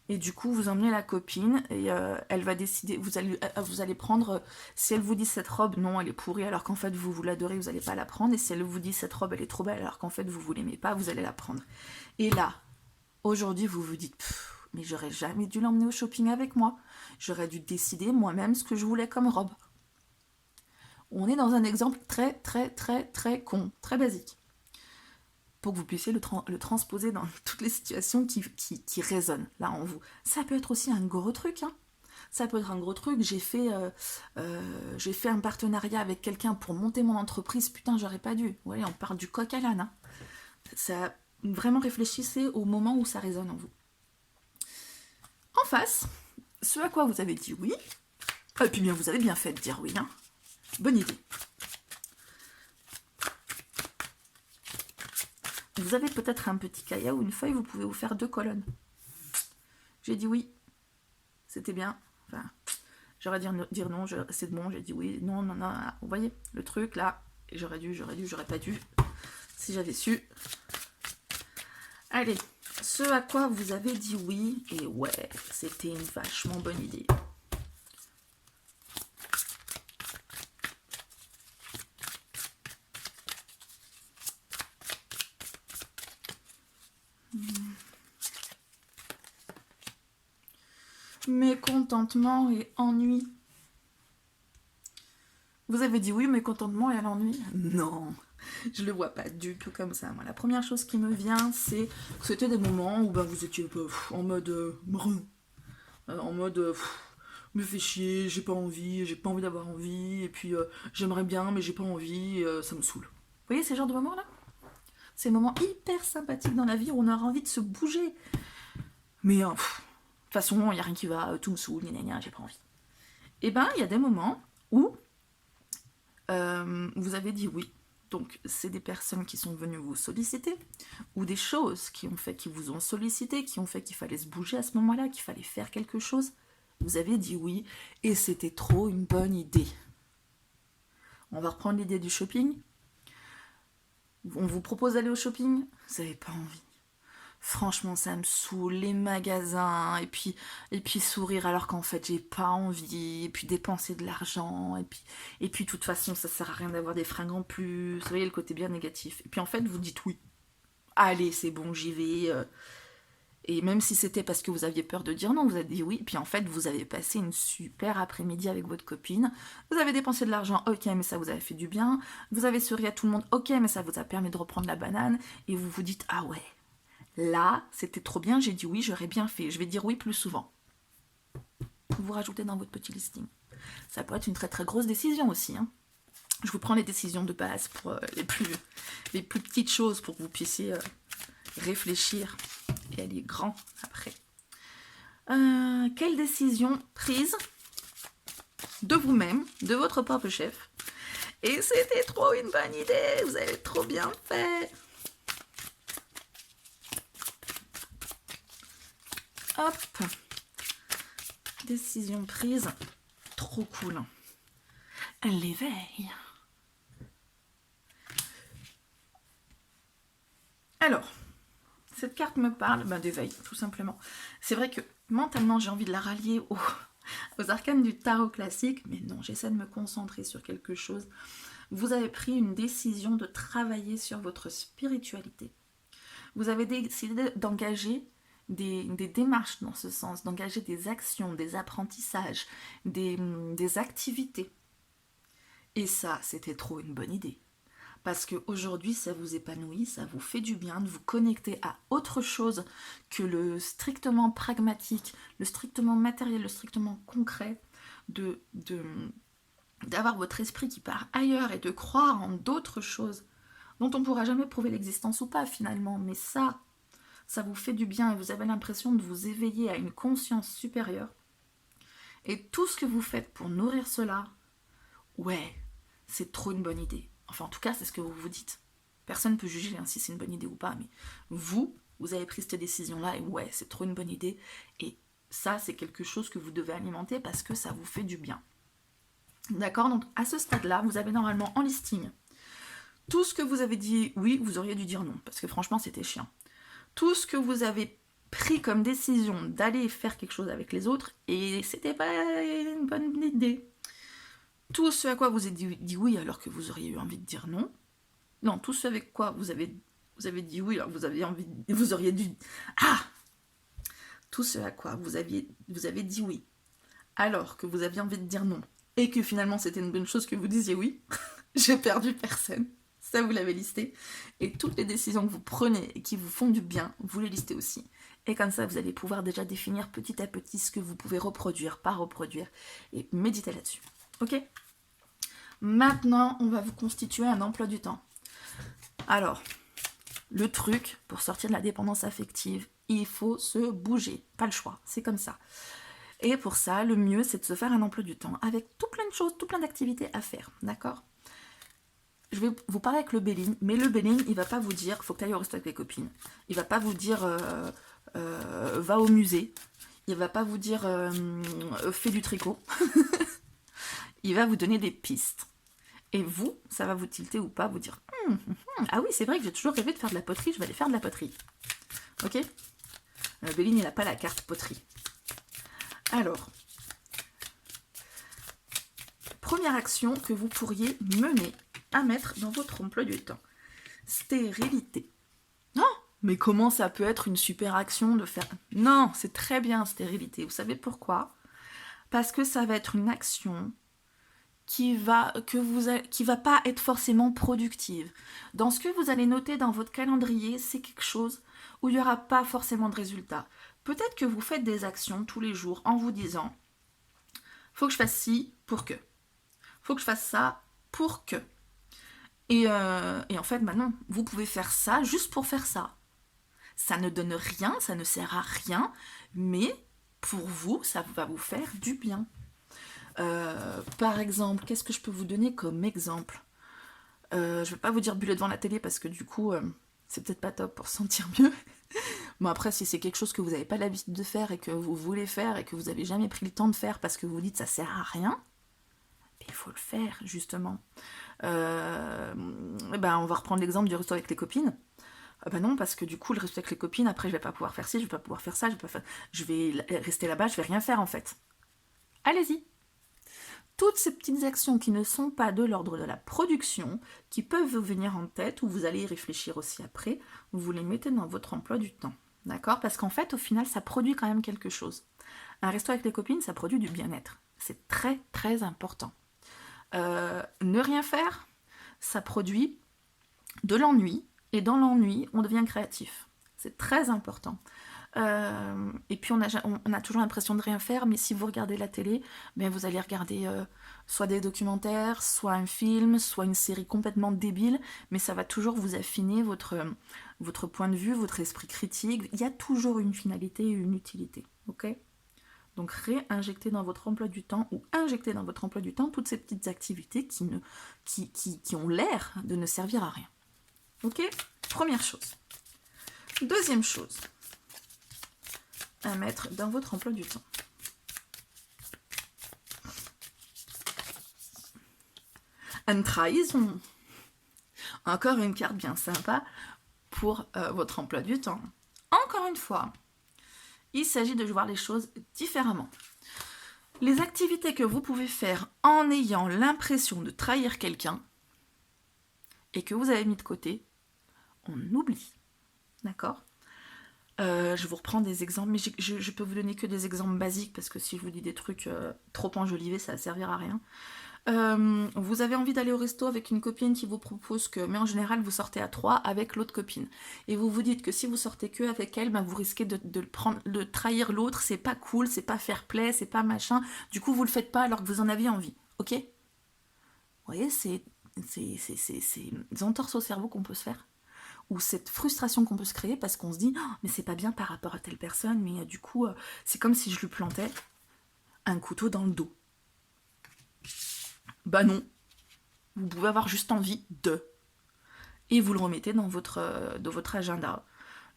Et du coup, vous emmenez la copine et elle va décider. Vous allez prendre. Si elle vous dit cette robe, non, elle est pourrie, alors qu'en fait vous l'adorez, vous n'allez pas la prendre. Et si elle vous dit cette robe, elle est trop belle, alors qu'en fait vous l'aimez pas, vous allez la prendre. Et là, aujourd'hui, vous vous dites, mais j'aurais jamais dû l'emmener au shopping avec moi. J'aurais dû décider moi-même ce que je voulais comme robe. On est dans un exemple très, très, très, très con, très basique. Pour que vous puissiez le transposer dans toutes les situations qui résonnent là en vous. Ça peut être aussi un gros truc, hein. Ça peut être un gros truc. J'ai fait un partenariat avec quelqu'un pour monter mon entreprise. Putain, j'aurais pas dû. Ouais, on parle du coq à l'âne, hein. Ça, vraiment réfléchissez au moment où ça résonne en vous. En face, ce à quoi vous avez dit oui, et puis bien vous avez bien fait de dire oui, hein. Bonne idée. Vous avez peut-être un petit cahier ou une feuille, vous pouvez vous faire 2 colonnes. J'ai dit oui, c'était bien. Enfin, j'aurais dû dire non, c'est bon, j'ai dit oui, non. Vous voyez, le truc là, j'aurais pas dû, si j'avais su. Allez, ce à quoi vous avez dit oui, et ouais, c'était une vachement bonne idée. Mécontentement et ennui. Vous avez dit oui, mécontentement et à l'ennui? Non, je le vois pas du tout comme ça. Moi, la première chose qui me vient, c'est que c'était des moments où vous étiez en mode me fait chier, j'ai pas envie d'avoir envie, et puis j'aimerais bien, mais j'ai pas envie, ça me saoule. Vous voyez ces genres de moments-là? Ces moments hyper sympathiques dans la vie où on aura envie de se bouger. Mais de toute façon, il n'y a rien qui va, tout me saoule, j'ai pas envie. Et il y a des moments où vous avez dit oui. Donc, c'est des personnes qui sont venues vous solliciter, ou des choses qui vous ont sollicité, qui ont fait qu'il fallait se bouger à ce moment-là, qu'il fallait faire quelque chose. Vous avez dit oui, et c'était trop une bonne idée. On va reprendre l'idée du shopping. On vous propose d'aller au shopping, vous n'avez pas envie. Franchement, ça me saoule, les magasins, et puis sourire alors qu'en fait, j'ai pas envie, et puis dépenser de l'argent, et puis de toute façon, ça sert à rien d'avoir des fringues en plus. Vous voyez le côté bien négatif. Et puis en fait, vous dites oui. Allez, c'est bon, j'y vais. Et même si c'était parce que vous aviez peur de dire non, vous avez dit oui. Puis en fait, vous avez passé une super après-midi avec votre copine. Vous avez dépensé de l'argent, ok, mais ça vous a fait du bien. Vous avez souri à tout le monde, ok, mais ça vous a permis de reprendre la banane. Et vous vous dites, ah ouais, là, c'était trop bien, j'ai dit oui, j'aurais bien fait. Je vais dire oui plus souvent. Vous rajoutez dans votre petit listing. Ça peut être une très très grosse décision aussi. Hein. Je vous prends les décisions de base pour les plus petites choses pour que vous puissiez réfléchir et aller grand après. Quelle décision prise de vous-même, de votre propre chef. Et c'était trop une bonne idée, vous avez trop bien fait. Hop. Décision prise. Trop cool. L'éveil. Alors, cette carte me parle d'éveil, tout simplement. C'est vrai que mentalement, j'ai envie de la rallier aux arcanes du tarot classique, mais non, j'essaie de me concentrer sur quelque chose. Vous avez pris une décision de travailler sur votre spiritualité. Vous avez décidé d'engager des démarches dans ce sens, d'engager des actions, des apprentissages, des activités. Et ça, c'était trop une bonne idée. Parce qu'aujourd'hui, ça vous épanouit, ça vous fait du bien de vous connecter à autre chose que le strictement pragmatique, le strictement matériel, le strictement concret, d'avoir votre esprit qui part ailleurs et de croire en d'autres choses dont on ne pourra jamais prouver l'existence ou pas finalement. Mais ça vous fait du bien et vous avez l'impression de vous éveiller à une conscience supérieure. Et tout ce que vous faites pour nourrir cela, ouais, c'est trop une bonne idée. Enfin, en tout cas, c'est ce que vous vous dites. Personne ne peut juger si c'est une bonne idée ou pas, mais vous avez pris cette décision-là et ouais, c'est trop une bonne idée. Et ça, c'est quelque chose que vous devez alimenter parce que ça vous fait du bien. D'accord? Donc, à ce stade-là, vous avez normalement en listing tout ce que vous avez dit oui, vous auriez dû dire non, parce que franchement, c'était chiant. Tout ce que vous avez pris comme décision d'aller faire quelque chose avec les autres et c'était pas une bonne idée. Tout ce à quoi vous avez dit oui alors que vous auriez eu envie de dire non. Non, tout ce avec quoi vous avez dit oui alors que vous auriez dû... Ah! Tout ce à quoi vous avez dit oui alors que vous aviez envie de dire non et que finalement c'était une bonne chose que vous disiez oui. J'ai perdu personne. Ça, vous l'avez listé. Et toutes les décisions que vous prenez et qui vous font du bien, vous les listez aussi. Et comme ça, vous allez pouvoir déjà définir petit à petit ce que vous pouvez reproduire, pas reproduire. Et méditer là-dessus. Ok? Maintenant, on va vous constituer un emploi du temps. Alors, le truc, pour sortir de la dépendance affective, il faut se bouger. Pas le choix, c'est comme ça. Et pour ça, le mieux, c'est de se faire un emploi du temps avec tout plein de choses, tout plein d'activités à faire. D'accord? Je vais vous parler avec le Béline, mais le Béline, il va pas vous dire faut que tu ailles au resto avec les copines. Il va pas vous dire va au musée. Il va pas vous dire fais du tricot. Il va vous donner des pistes. Et vous, ça va vous tilter ou pas, vous dire ah oui, c'est vrai que j'ai toujours rêvé de faire de la poterie, je vais aller faire de la poterie. Ok? Béline, il n'a pas la carte poterie. Alors, première action que vous pourriez mener à mettre dans votre emploi du temps. Stérilité. Non, mais comment ça peut être une super action de faire... Non, c'est très bien, stérilité. Vous savez pourquoi? Parce que ça va être une action qui va pas être forcément productive. Dans ce que vous allez noter dans votre calendrier, c'est quelque chose où il n'y aura pas forcément de résultat. Peut-être que vous faites des actions tous les jours en vous disant « faut que je fasse ci pour que ». Faut que je fasse ça pour que. Et en fait, non, vous pouvez faire ça juste pour faire ça. Ça ne donne rien, ça ne sert à rien, mais pour vous, ça va vous faire du bien. Par exemple, qu'est-ce que je peux vous donner comme exemple? Je ne vais pas vous dire buller devant la télé parce que du coup, c'est peut-être pas top pour se sentir mieux. Bon après, si c'est quelque chose que vous n'avez pas l'habitude de faire et que vous voulez faire et que vous n'avez jamais pris le temps de faire parce que vous dites ça sert à rien, il faut le faire, justement. On va reprendre l'exemple du resto avec les copines. Non, parce que du coup, le resto avec les copines, après, je vais pas pouvoir faire ci, je vais pas pouvoir faire ça, je vais rester là-bas, je vais rien faire, en fait. Allez-y. Toutes ces petites actions qui ne sont pas de l'ordre de la production, qui peuvent vous venir en tête, ou vous allez y réfléchir aussi après, vous les mettez dans votre emploi du temps. D'accord? Parce qu'en fait, au final, ça produit quand même quelque chose. Un resto avec les copines, ça produit du bien-être. C'est très, très important. Ne rien faire, ça produit de l'ennui, et dans l'ennui, on devient créatif. C'est très important. Et puis on a toujours l'impression de rien faire, mais si vous regardez la télé, vous allez regarder soit des documentaires, soit un film, soit une série complètement débile, mais ça va toujours vous affiner votre point de vue, votre esprit critique. Il y a toujours une finalité et une utilité, ok? Donc réinjecter dans votre emploi du temps ou injecter dans votre emploi du temps toutes ces petites activités qui ont l'air de ne servir à rien. Ok? Première chose. Deuxième chose à mettre dans votre emploi du temps. Une trahison. Encore une carte bien sympa pour votre emploi du temps. Encore une fois, il s'agit de voir les choses différemment. Les activités que vous pouvez faire en ayant l'impression de trahir quelqu'un et que vous avez mis de côté, on oublie. D'accord ? Je vous reprends des exemples, mais je peux vous donner que des exemples basiques, parce que si je vous dis des trucs trop enjolivés, ça ne servira à rien. Vous avez envie d'aller au resto avec une copine qui vous propose que, mais en général vous sortez à 3 avec l'autre copine, et vous vous dites que si vous sortez que avec elle, vous risquez de trahir l'autre, c'est pas cool, c'est pas fair play, c'est pas machin, du coup vous le faites pas alors que vous en avez envie, ok? Vous voyez, c'est des entorses au cerveau qu'on peut se faire, ou cette frustration qu'on peut se créer parce qu'on se dit oh, mais c'est pas bien par rapport à telle personne, mais du coup c'est comme si je lui plantais un couteau dans le dos. Bah non, vous pouvez avoir juste envie de, et vous le remettez dans votre agenda.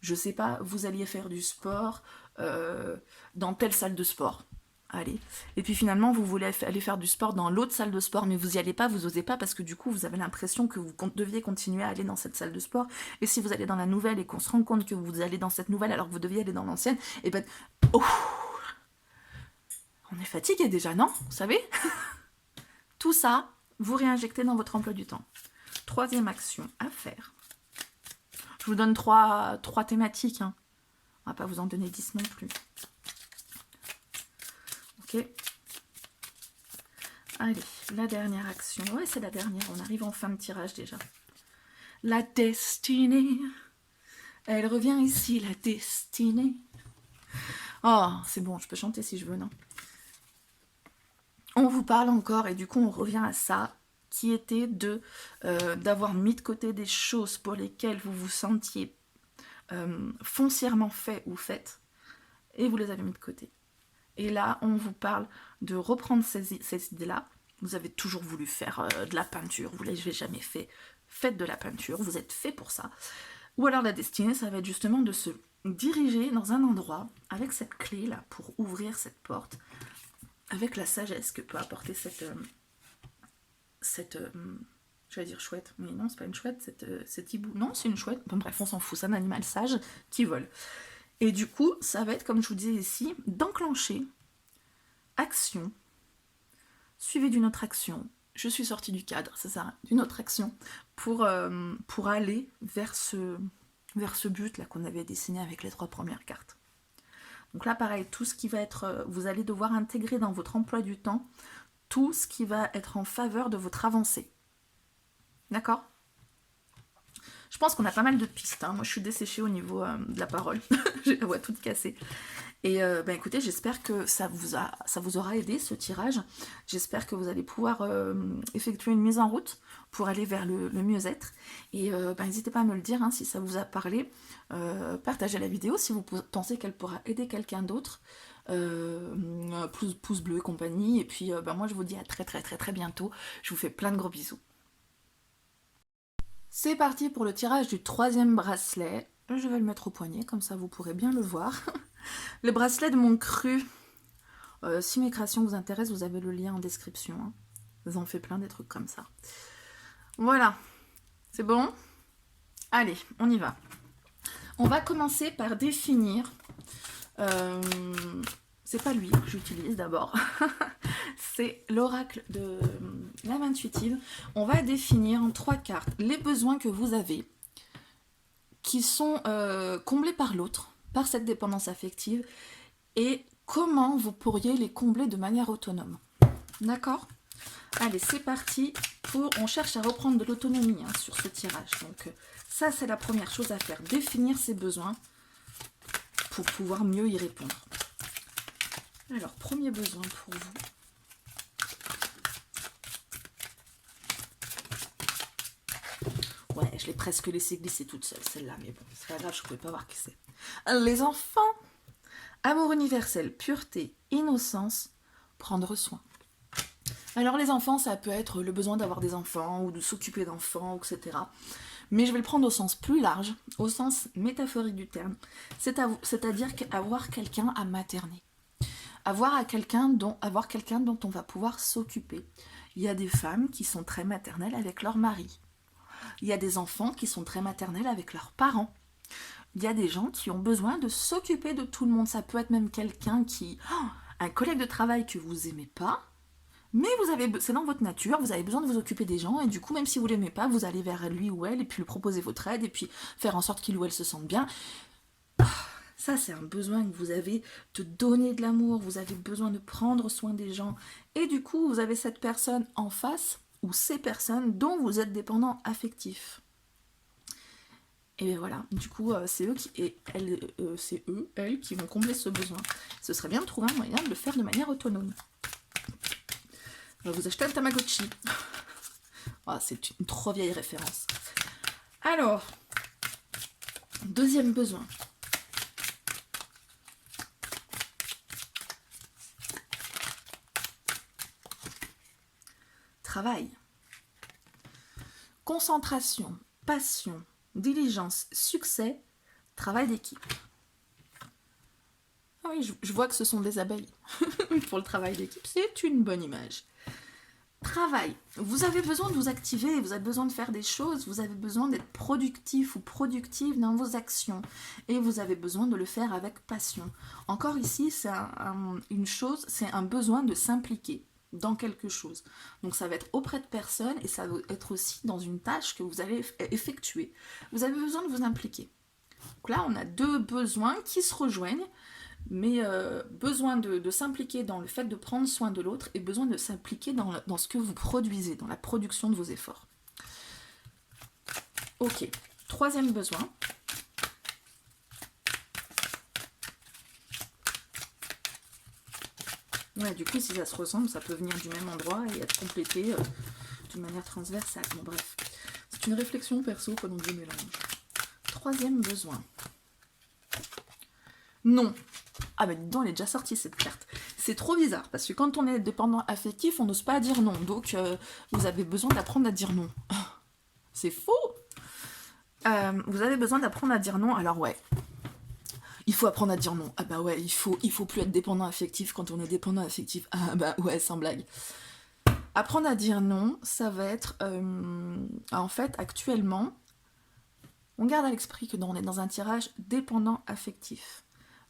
Je sais pas, vous alliez faire du sport dans telle salle de sport. Allez. Et puis finalement, vous voulez aller faire du sport dans l'autre salle de sport, mais vous y allez pas, vous osez pas, parce que du coup, vous avez l'impression que vous deviez continuer à aller dans cette salle de sport. Et si vous allez dans la nouvelle et qu'on se rend compte que vous allez dans cette nouvelle alors que vous deviez aller dans l'ancienne, et on est fatigué déjà, non? Vous savez? Tout ça, vous réinjectez dans votre emploi du temps. Troisième action à faire. Je vous donne trois thématiques, hein. On va pas vous en donner 10 non plus. Ok. Allez, la dernière action. Ouais, c'est la dernière. On arrive en fin de tirage déjà. La destinée. Elle revient ici, la destinée. Oh, c'est bon, je peux chanter si je veux, non? On vous parle encore, et du coup, on revient à ça, qui était d'avoir mis de côté des choses pour lesquelles vous vous sentiez foncièrement fait ou faite, et vous les avez mis de côté. Et là, on vous parle de reprendre ces idées-là. Vous avez toujours voulu faire de la peinture, vous ne l'avez jamais fait. Faites de la peinture, vous êtes fait pour ça. Ou alors la destinée, ça va être justement de se diriger dans un endroit avec cette clé-là pour ouvrir cette porte, avec la sagesse que peut apporter je vais dire chouette, mais non, c'est pas une chouette, cette hibou. Non, c'est une chouette. Bon, bref, on s'en fout, c'est un animal sage qui vole. Et du coup, ça va être, comme je vous disais ici, d'enclencher action, suivie d'une autre action. Je suis sortie du cadre, c'est ça, d'une autre action, pour aller vers ce but là qu'on avait dessiné avec les 3 premières cartes. Donc là, pareil, tout ce qui va être, vous allez devoir intégrer dans votre emploi du temps tout ce qui va être en faveur de votre avancée. D'accord ? Je pense qu'on a pas mal de pistes, hein. Moi je suis desséchée au niveau de la parole, j'ai la voix toute cassée. Et écoutez, j'espère que ça vous aura aidé ce tirage. J'espère que vous allez pouvoir effectuer une mise en route pour aller vers le mieux-être. Et n'hésitez pas à me le dire, hein, si ça vous a parlé. Partagez la vidéo si vous pensez qu'elle pourra aider quelqu'un d'autre. Pouce bleu et compagnie. Et puis moi je vous dis à très très très très bientôt. Je vous fais plein de gros bisous. C'est parti pour le tirage du 3e bracelet. Je vais le mettre au poignet, comme ça vous pourrez bien le voir. Le bracelet de mon cru. Si mes créations vous intéressent, vous avez le lien en description. Hein. vous en faites plein des trucs comme ça. Voilà, c'est bon? Allez, on y va. On va commencer par définir... c'est pas lui que j'utilise d'abord, c'est l'oracle de l'âme intuitive. On va définir en 3 cartes les besoins que vous avez qui sont comblés par l'autre, par cette dépendance affective, et comment vous pourriez les combler de manière autonome. D'accord? Allez, c'est parti. On cherche à reprendre de l'autonomie sur ce tirage. Donc ça, c'est la première chose à faire. Définir ses besoins pour pouvoir mieux y répondre. Alors, premier besoin pour vous. Ouais, je l'ai presque laissé glisser toute seule, celle-là, mais bon, c'est pas grave, je ne pouvais pas voir qui c'est. Les enfants, amour universel, pureté, innocence, prendre soin. Alors les enfants, ça peut être le besoin d'avoir des enfants, ou de s'occuper d'enfants, etc. Mais je vais le prendre au sens plus large, au sens métaphorique du terme, c'est-à-dire avoir quelqu'un à materner. Avoir quelqu'un dont on va pouvoir s'occuper. Il y a des femmes qui sont très maternelles avec leur mari. Il y a des enfants qui sont très maternels avec leurs parents. Il y a des gens qui ont besoin de s'occuper de tout le monde. Ça peut être même quelqu'un un collègue de travail que vous aimez pas, mais c'est dans votre nature, vous avez besoin de vous occuper des gens, et du coup, même si vous l'aimez pas, vous allez vers lui ou elle, et puis lui proposer votre aide, et puis faire en sorte qu'il ou elle se sente bien. Ça, c'est un besoin que vous avez de donner de l'amour, vous avez besoin de prendre soin des gens, et du coup, vous avez cette personne en face, ou ces personnes dont vous êtes dépendant affectif. Et bien voilà, du coup, c'est elles qui vont combler ce besoin. Ce serait bien de trouver un moyen de le faire de manière autonome. On va vous acheter un Tamagotchi. Oh, c'est une trop vieille référence. Alors, deuxième besoin. Travail. Concentration, passion, diligence, succès, travail d'équipe. Ah oui, je vois que ce sont des abeilles. Pour le travail d'équipe, c'est une bonne image. Travail. Vous avez besoin de vous activer, vous avez besoin de faire des choses, vous avez besoin d'être productif ou productive dans vos actions. Et vous avez besoin de le faire avec passion. Encore ici, c'est c'est un besoin de s'impliquer dans quelque chose. Donc ça va être auprès de personnes et ça va être aussi dans une tâche que vous allez effectuer. Vous avez besoin de vous impliquer. Donc là, on a 2 besoins qui se rejoignent, mais besoin de s'impliquer dans le fait de prendre soin de l'autre et besoin de s'impliquer dans ce que vous produisez, dans la production de vos efforts. Ok, troisième besoin. Ouais, du coup, si ça se ressemble, ça peut venir du même endroit et être complété d'une manière transversale. Bon, bref, c'est une réflexion perso pendant que je mélange. Troisième besoin. Non. Ah ben dis donc, elle est déjà sortie cette carte. C'est trop bizarre, parce que quand on est dépendant affectif, on n'ose pas dire non. Donc, vous avez besoin d'apprendre à dire non. C'est faux. Vous avez besoin d'apprendre à dire non, alors ouais. Il faut apprendre à dire non. Ah bah ouais, il faut plus être dépendant affectif quand on est dépendant affectif. Ah bah ouais, sans blague. Apprendre à dire non, ça va être... en fait, actuellement, on garde à l'esprit que on est dans un tirage dépendant affectif.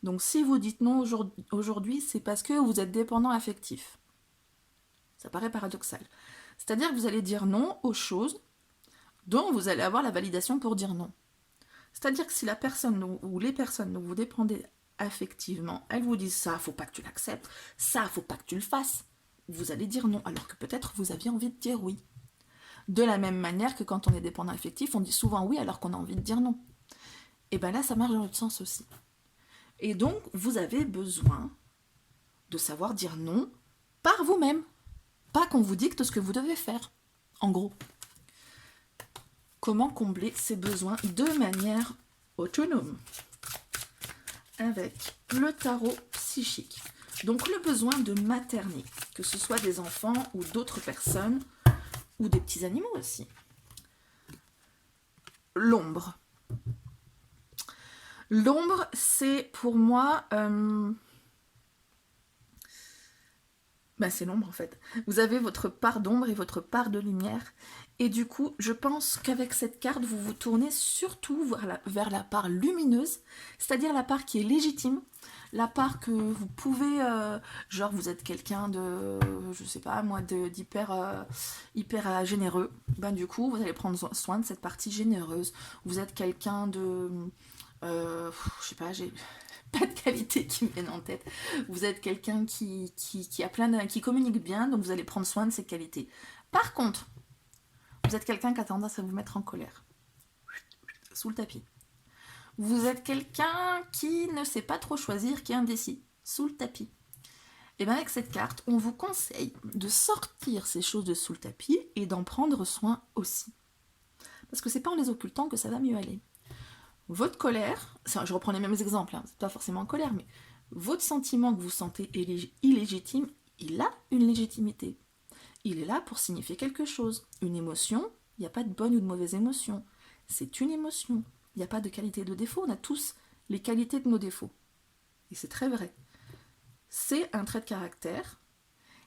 Donc si vous dites non aujourd'hui, c'est parce que vous êtes dépendant affectif. Ça paraît paradoxal. C'est-à-dire que vous allez dire non aux choses dont vous allez avoir la validation pour dire non. C'est-à-dire que si la personne ou les personnes dont vous dépendez affectivement, elles vous disent ça, faut pas que tu l'acceptes, ça, faut pas que tu le fasses, vous allez dire non, alors que peut-être vous aviez envie de dire oui. De la même manière que quand on est dépendant affectif, on dit souvent oui alors qu'on a envie de dire non. Et bien là, ça marche dans l'autre sens aussi. Et donc, vous avez besoin de savoir dire non par vous-même. Pas qu'on vous dicte ce que vous devez faire. En gros. Comment combler ces besoins de manière autonome? Avec le tarot psychique. Donc, le besoin de materner, que ce soit des enfants ou d'autres personnes, ou des petits animaux aussi. L'ombre. L'ombre, c'est pour moi Ben, c'est l'ombre en fait. Vous avez votre part d'ombre et votre part de lumière. Et du coup, je pense qu'avec cette carte, vous vous tournez surtout vers la part lumineuse, c'est-à-dire la part qui est légitime, la part que vous pouvez, genre vous êtes quelqu'un de, je sais pas moi, d'hyper hyper généreux. Ben du coup, vous allez prendre soin de cette partie généreuse. Vous êtes quelqu'un de, je sais pas, j'ai pas de qualité qui me viennent en tête. Vous êtes quelqu'un qui a qui communique bien, donc vous allez prendre soin de ses qualités. Par contre, vous êtes quelqu'un qui a tendance à vous mettre en colère, sous le tapis. Vous êtes quelqu'un qui ne sait pas trop choisir, qui est indécis, sous le tapis. Et bien avec cette carte, on vous conseille de sortir ces choses de sous le tapis et d'en prendre soin aussi. Parce que c'est pas en les occultant que ça va mieux aller. Votre colère, je reprends les mêmes exemples, hein, c'est pas forcément en colère, mais votre sentiment que vous sentez illégitime, il a une légitimité. Il est là pour signifier quelque chose. Une émotion, il n'y a pas de bonne ou de mauvaise émotion. C'est une émotion. Il n'y a pas de qualité et de défaut. On a tous les qualités de nos défauts. Et c'est très vrai. C'est un trait de caractère.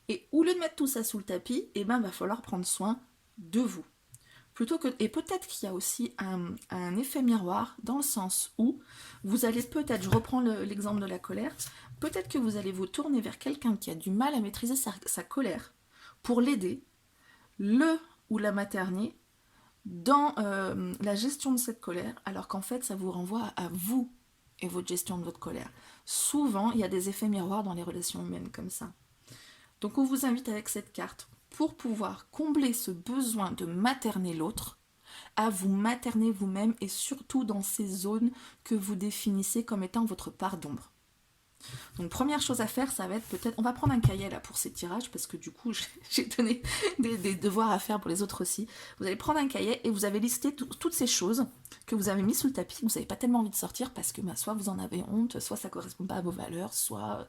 Et au lieu de mettre tout ça sous le tapis, eh ben, va falloir prendre soin de vous. Et peut-être qu'il y a aussi un effet miroir dans le sens où vous allez peut-être, je reprends l'exemple de la colère, peut-être que vous allez vous tourner vers quelqu'un qui a du mal à maîtriser sa colère pour l'aider, le ou la materner, dans la gestion de cette colère, alors qu'en fait ça vous renvoie à vous et votre gestion de votre colère. Souvent, il y a des effets miroirs dans les relations humaines comme ça. Donc on vous invite avec cette carte, pour pouvoir combler ce besoin de materner l'autre, à vous materner vous-même et surtout dans ces zones que vous définissez comme étant votre part d'ombre. Donc première chose à faire, ça va être peut-être, on va prendre un cahier là pour ces tirages parce que du coup j'ai donné des devoirs à faire pour les autres aussi. Vous allez prendre un cahier et vous avez listé toutes ces choses que vous avez mis sous le tapis, que vous n'avez pas tellement envie de sortir parce que soit vous en avez honte, soit ça ne correspond pas à vos valeurs, soit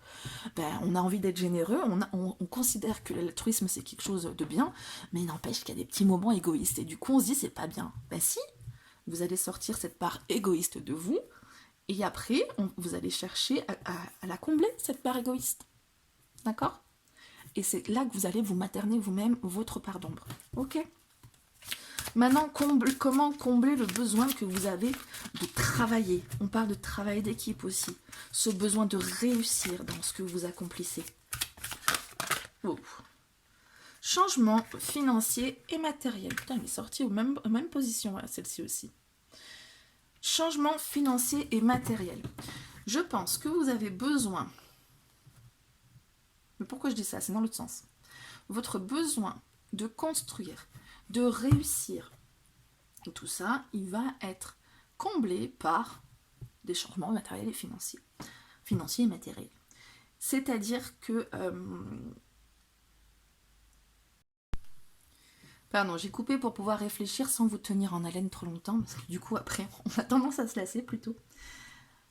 on a envie d'être généreux, on considère que l'altruisme c'est quelque chose de bien, mais il n'empêche qu'il y a des petits moments égoïstes et du coup on se dit c'est pas bien. Ben si, vous allez sortir cette part égoïste de vous, et après, vous allez chercher à la combler, cette part égoïste. D'accord? Et c'est là que vous allez vous materner vous-même votre part d'ombre. Ok? Maintenant, comment combler le besoin que vous avez de travailler? On parle de travail d'équipe aussi. Ce besoin de réussir dans ce que vous accomplissez. Oh. Changement financier et matériel. Putain, il est sorti aux mêmes positions, celle-ci aussi. Changement financier et matériel. Je pense que vous avez besoin, mais pourquoi je dis ça? C'est dans l'autre sens. Votre besoin de construire, de réussir, tout ça, il va être comblé par des changements matériels et financiers. Financiers et matériels. C'est-à-dire que... Pardon, j'ai coupé pour pouvoir réfléchir sans vous tenir en haleine trop longtemps, parce que du coup, après, on a tendance à se lasser plutôt.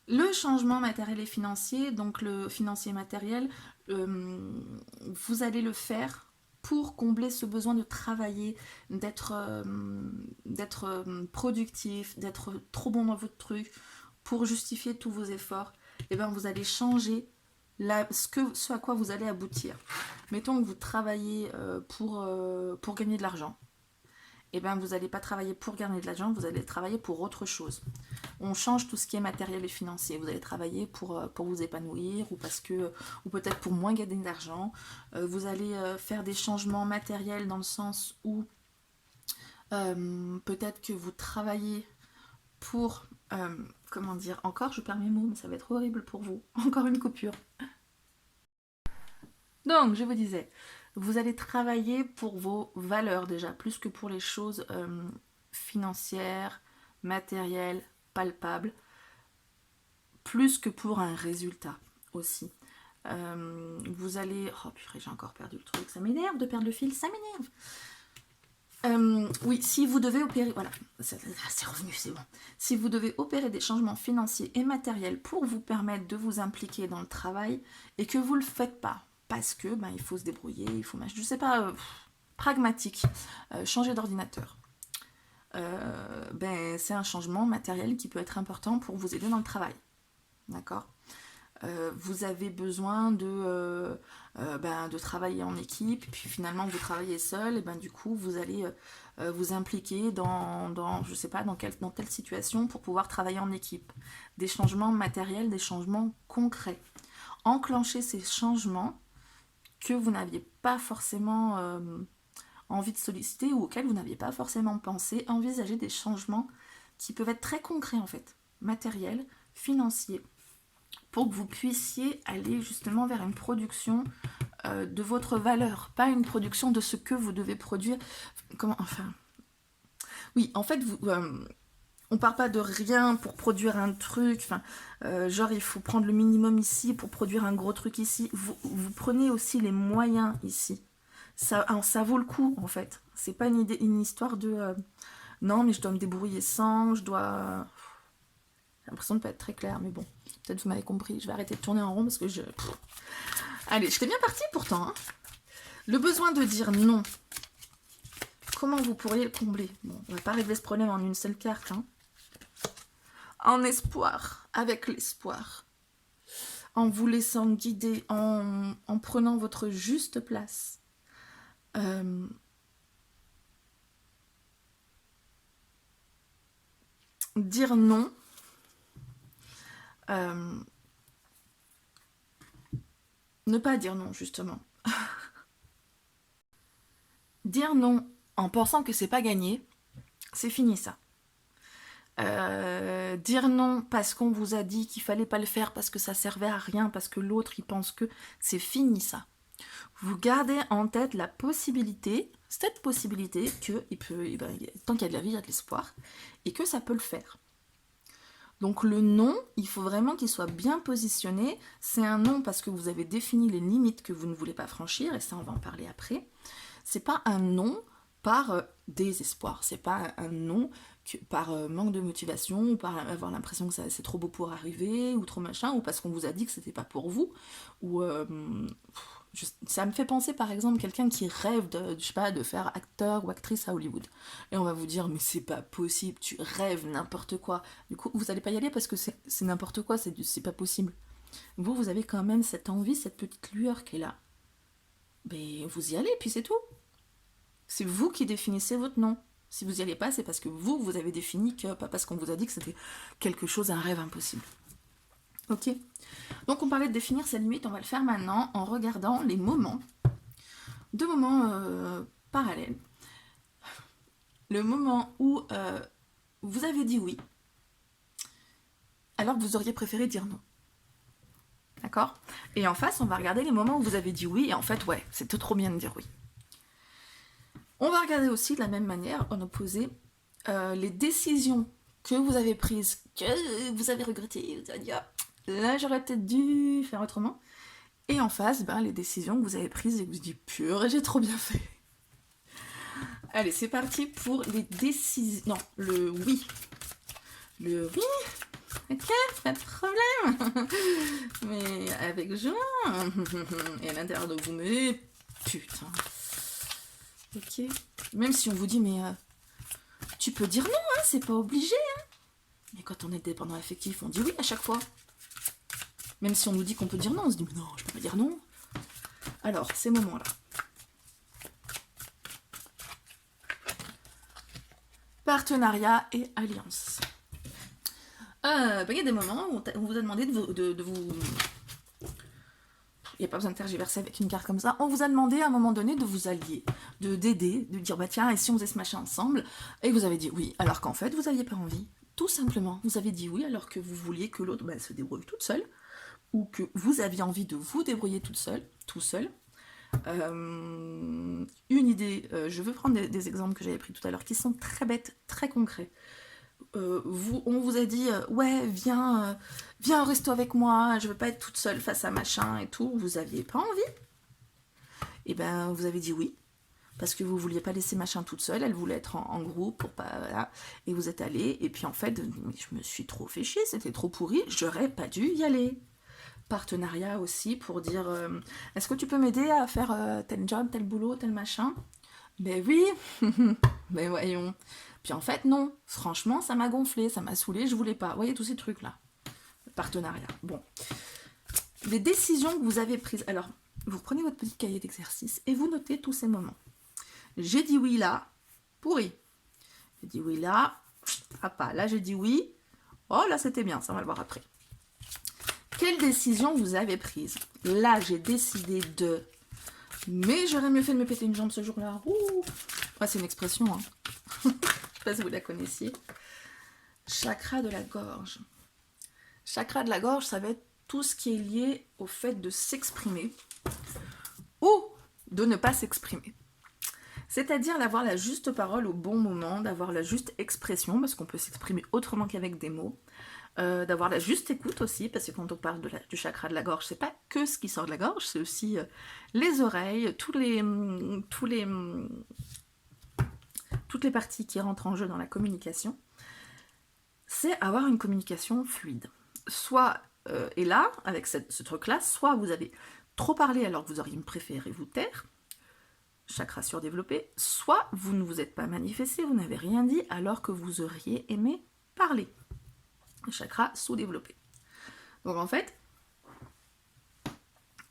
Le changement matériel et financier, donc le financier matériel, vous allez le faire pour combler ce besoin de travailler, d'être productif, d'être trop bon dans votre truc, pour justifier tous vos efforts. Et bien vous allez changer ce à quoi vous allez aboutir. Mettons que vous travaillez pour gagner de l'argent. Et bien vous n'allez pas travailler pour gagner de l'argent, vous allez travailler pour autre chose. On change tout ce qui est matériel et financier. Vous allez travailler pour vous épanouir ou peut-être pour moins gagner d'argent. Vous allez faire des changements matériels dans le sens où peut-être que vous travaillez pour... comment dire? Encore, je perds mes mots, mais ça va être horrible pour vous. Encore une coupure. Donc, je vous disais, vous allez travailler pour vos valeurs déjà, plus que pour les choses financières, matérielles, palpables, plus que pour un résultat aussi. Vous allez... Oh purée, j'ai encore perdu le truc, ça m'énerve de perdre le fil, ça m'énerve. Oui, si vous devez opérer... Voilà, c'est revenu, c'est bon. Si vous devez opérer des changements financiers et matériels pour vous permettre de vous impliquer dans le travail et que vous ne le faites pas, parce que il faut se débrouiller, il faut... Je sais pas, pragmatique, changer d'ordinateur. C'est un changement matériel qui peut être important pour vous aider dans le travail. D'accord? vous avez besoin de travailler en équipe, puis finalement vous travaillez seul, et ben du coup vous allez vous impliquer je sais pas, dans telle situation pour pouvoir travailler en équipe. Des changements matériels, des changements concrets. Enclencher ces changements que vous n'aviez pas forcément envie de solliciter ou auxquels vous n'aviez pas forcément pensé, envisager des changements qui peuvent être très concrets en fait, matériels, financiers, pour que vous puissiez aller justement vers une production de votre valeur, pas une production de ce que vous devez produire. Oui, en fait, on part pas de rien pour produire un truc. Genre, il faut prendre le minimum ici pour produire un gros truc ici. Vous prenez aussi les moyens ici. Ça vaut le coup, en fait. C'est pas une histoire de non, mais je dois me débrouiller sans, je dois. J'ai l'impression de pas être très claire, mais bon, peut-être vous m'avez compris. Je vais arrêter de tourner en rond parce que je. Allez, j'étais bien partie pourtant. Hein. Le besoin de dire non. Comment vous pourriez le combler? Bon, on va pas régler ce problème en une seule carte. Hein. En espoir, avec l'espoir. En vous laissant guider, en prenant votre juste place. Dire non. Ne pas dire non, justement. Dire non en pensant que c'est pas gagné, c'est fini ça. Dire non parce qu'on vous a dit qu'il fallait pas le faire parce que ça servait à rien, parce que l'autre il pense que c'est fini ça. Vous gardez en tête la possibilité, cette possibilité que tant qu'il y a de la vie, il y a de l'espoir, et que ça peut le faire. Donc le non, il faut vraiment qu'il soit bien positionné. C'est un non parce que vous avez défini les limites que vous ne voulez pas franchir, et ça on va en parler après. C'est pas un non par désespoir, c'est pas un non par manque de motivation, ou par avoir l'impression que c'est trop beau pour arriver, ou trop machin, ou parce qu'on vous a dit que c'était pas pour vous, ou ça me fait penser par exemple quelqu'un qui rêve de faire acteur ou actrice à Hollywood. Et on va vous dire mais c'est pas possible, tu rêves n'importe quoi. Du coup vous allez pas y aller parce que c'est n'importe quoi, c'est pas possible. Vous avez quand même cette envie, cette petite lueur qui est là. Mais vous y allez puis c'est tout. C'est vous qui définissez votre nom. Si vous y allez pas, c'est parce que vous avez défini que, pas parce qu'on vous a dit que c'était quelque chose, un rêve impossible. Ok. Donc on parlait de définir ses limites, on va le faire maintenant en regardant les moments, deux moments parallèles. Le moment où vous avez dit oui, alors que vous auriez préféré dire non. D'accord? Et en face, on va regarder les moments où vous avez dit oui, et en fait, ouais, c'était trop bien de dire oui. On va regarder aussi de la même manière, en opposé, les décisions que vous avez prises, que vous avez regrettées, vous avez dit, ah, là j'aurais peut-être dû faire autrement. Et en face, les décisions que vous avez prises et que vous vous dites, purée, j'ai trop bien fait. Allez, c'est parti pour les décisions. Non, le oui. Le oui, ok, pas de problème. Mais avec joie. Et à l'intérieur de vous, mais putain. Ok. Même si on vous dit, mais tu peux dire non, hein, c'est pas obligé. Hein. Mais quand on est dépendant affectif, on dit oui à chaque fois. Même si on nous dit qu'on peut dire non, on se dit, mais non, je peux pas dire non. Alors, ces moments-là. Partenariat et alliance. Il y a des moments où on vous a demandé de vous... Il n'y a pas besoin de tergiverser avec une carte comme ça. On vous a demandé à un moment donné de vous allier, d'aider, de dire, tiens, et si on faisait ce machin ensemble? Et vous avez dit oui, alors qu'en fait, vous n'aviez pas envie. Tout simplement, vous avez dit oui alors que vous vouliez que l'autre se débrouille toute seule, ou que vous aviez envie de vous débrouiller tout seul. Une idée, je veux prendre des exemples que j'avais pris tout à l'heure, qui sont très bêtes, très concrets. On vous a dit ouais viens au resto avec moi, je veux pas être toute seule face à machin et tout, vous aviez pas envie, et vous avez dit oui parce que vous vouliez pas laisser machin toute seule, elle voulait être en groupe pour pas, voilà, et vous êtes allé, et puis en fait je me suis trop fait chier, c'était trop pourri, j'aurais pas dû y aller. Partenariat aussi pour dire est-ce que tu peux m'aider à faire tel job, tel boulot, tel machin? Ben oui. Ben voyons. Puis en fait, non. Franchement, ça m'a gonflé, ça m'a saoulé, je voulais pas. Vous voyez tous ces trucs-là. Partenariat. Bon. les décisions que vous avez prises. Alors, vous prenez votre petit cahier d'exercice et vous notez tous ces moments. J'ai dit oui là, pourri. J'ai dit oui là, pas. Là j'ai dit oui, oh là c'était bien, ça on va le voir après. Quelle décision vous avez prise? Là j'ai décidé de... Mais j'aurais mieux fait de me péter une jambe ce jour-là. Ouais, c'est une expression, hein. Je ne sais pas si vous la connaissiez. Chakra de la gorge. Chakra de la gorge, ça va être tout ce qui est lié au fait de s'exprimer ou de ne pas s'exprimer. C'est-à-dire d'avoir la juste parole au bon moment, d'avoir la juste expression, parce qu'on peut s'exprimer autrement qu'avec des mots, d'avoir la juste écoute aussi, parce que quand on parle du chakra de la gorge, c'est pas que ce qui sort de la gorge, c'est aussi les oreilles, toutes les parties qui rentrent en jeu dans la communication. C'est avoir une communication fluide. Soit, et là, avec ce truc-là, soit vous avez trop parlé alors que vous auriez préféré vous taire, chakra surdéveloppé, soit vous ne vous êtes pas manifesté, vous n'avez rien dit alors que vous auriez aimé parler. Chakra sous-développé. Donc en fait,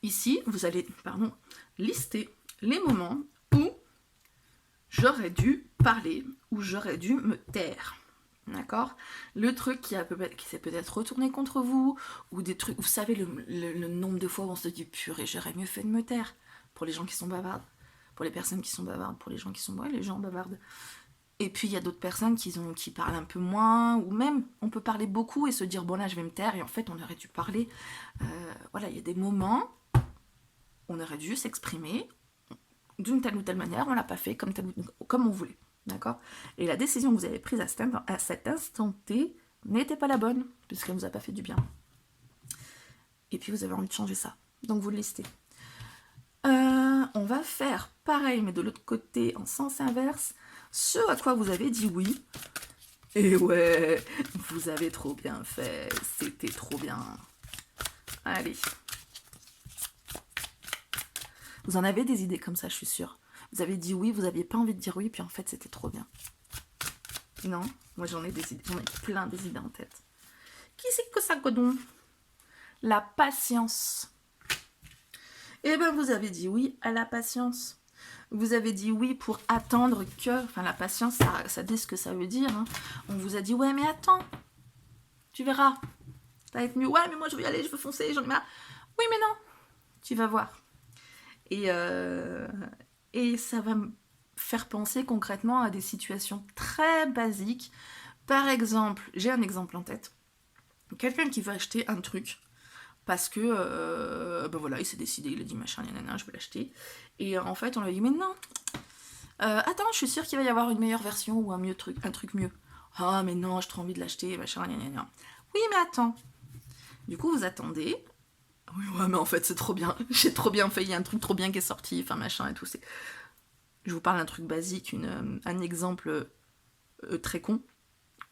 ici, vous allez lister les moments où j'aurais dû parler, où j'aurais dû me taire. D'accord? Le truc qui s'est peut-être retourné contre vous, ou des trucs, vous savez le nombre de fois où on se dit purée, j'aurais mieux fait de me taire, pour les gens qui sont bavardes. Pour les personnes qui sont bavardes, pour les gens qui sont... Ouais, les gens bavardent. Et puis il y a d'autres personnes qui parlent un peu moins, ou même on peut parler beaucoup et se dire bon là je vais me taire, et en fait on aurait dû parler. Voilà, il y a des moments, on aurait dû s'exprimer d'une telle ou telle manière, on l'a pas fait comme on voulait. D'accord? Et la décision que vous avez prise à cet instant T n'était pas la bonne, puisqu'elle ne vous a pas fait du bien. Et puis vous avez envie de changer ça. Donc vous le listez. On va faire pareil, mais de l'autre côté, en sens inverse, ce à quoi vous avez dit oui. Et ouais, vous avez trop bien fait, c'était trop bien. Allez. Vous en avez des idées comme ça, je suis sûre. Vous avez dit oui, vous n'aviez pas envie de dire oui, puis en fait, c'était trop bien. Non? Moi, j'en ai des idées, j'en ai plein des idées en tête. Qui c'est que ça, Godon? La patience. Eh bien, vous avez dit oui à la patience. Vous avez dit oui pour attendre que... Enfin, la patience, ça dit ce que ça veut dire. Hein. On vous a dit, ouais, mais attends. Tu verras. Ça va être mieux. Ouais, mais moi, je veux y aller, je veux foncer, j'en ai marre. Oui, mais non. Tu vas voir. Et ça va me faire penser concrètement à des situations très basiques. Par exemple, j'ai un exemple en tête. Quelqu'un qui veut acheter un truc parce que, ben voilà, il s'est décidé, il a dit machin, nanana, je vais l'acheter. Et en fait, on lui a dit, mais non, attends, je suis sûre qu'il va y avoir une meilleure version ou un truc mieux. Ah, mais non, j'ai trop envie de l'acheter, machin, nanana. Oui, mais attends. Du coup, vous attendez. Oui, ouais, mais en fait, c'est trop bien. J'ai trop bien fait, il y a un truc trop bien qui est sorti, enfin, machin et tout. Je vous parle d'un truc basique, un exemple très con.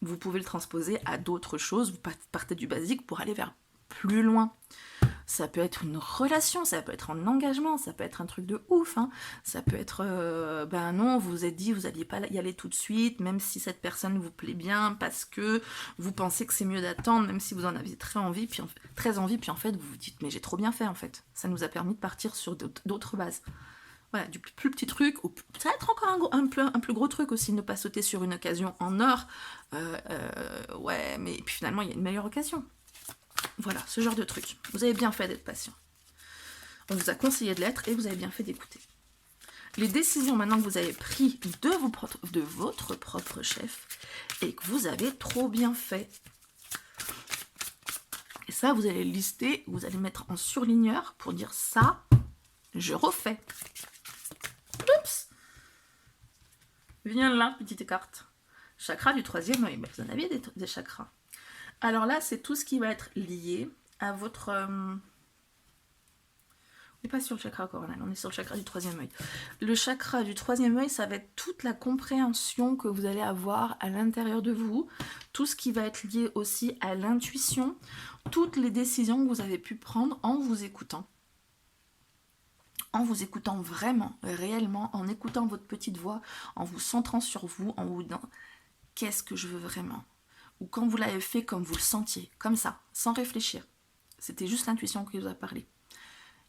Vous pouvez le transposer à d'autres choses. Vous partez du basique pour aller vers plus loin. Ça peut être une relation, ça peut être un engagement, ça peut être un truc de ouf. Hein. Ça peut être, ben non, vous vous êtes dit, vous n'alliez pas y aller tout de suite, même si cette personne vous plaît bien, parce que vous pensez que c'est mieux d'attendre, même si vous en aviez très envie, puis en fait, vous vous dites, mais j'ai trop bien fait, en fait. Ça nous a permis de partir sur d'autres bases. Voilà, du plus petit truc, ou ça va être encore un plus gros truc aussi, ne pas sauter sur une occasion en or. Ouais, mais puis finalement, il y a une meilleure occasion. Voilà, ce genre de truc. Vous avez bien fait d'être patient. On vous a conseillé de l'être et vous avez bien fait d'écouter. Les décisions maintenant que vous avez prises de votre propre chef et que vous avez trop bien fait. Et ça, vous allez le lister, vous allez mettre en surligneur pour dire ça, je refais. Oups! Viens là, petite carte. Chakra du troisième œil. Vous en aviez des chakras. Alors là, c'est tout ce qui va être lié à votre... On n'est pas sur le chakra coronal, on est sur le chakra du troisième œil. Le chakra du troisième œil, ça va être toute la compréhension que vous allez avoir à l'intérieur de vous, tout ce qui va être lié aussi à l'intuition, toutes les décisions que vous avez pu prendre en vous écoutant. En vous écoutant vraiment, réellement, en écoutant votre petite voix, en vous centrant sur vous, en vous disant « qu'est-ce que je veux vraiment ?» Ou quand vous l'avez fait comme vous le sentiez, comme ça, sans réfléchir. C'était juste l'intuition qui vous a parlé.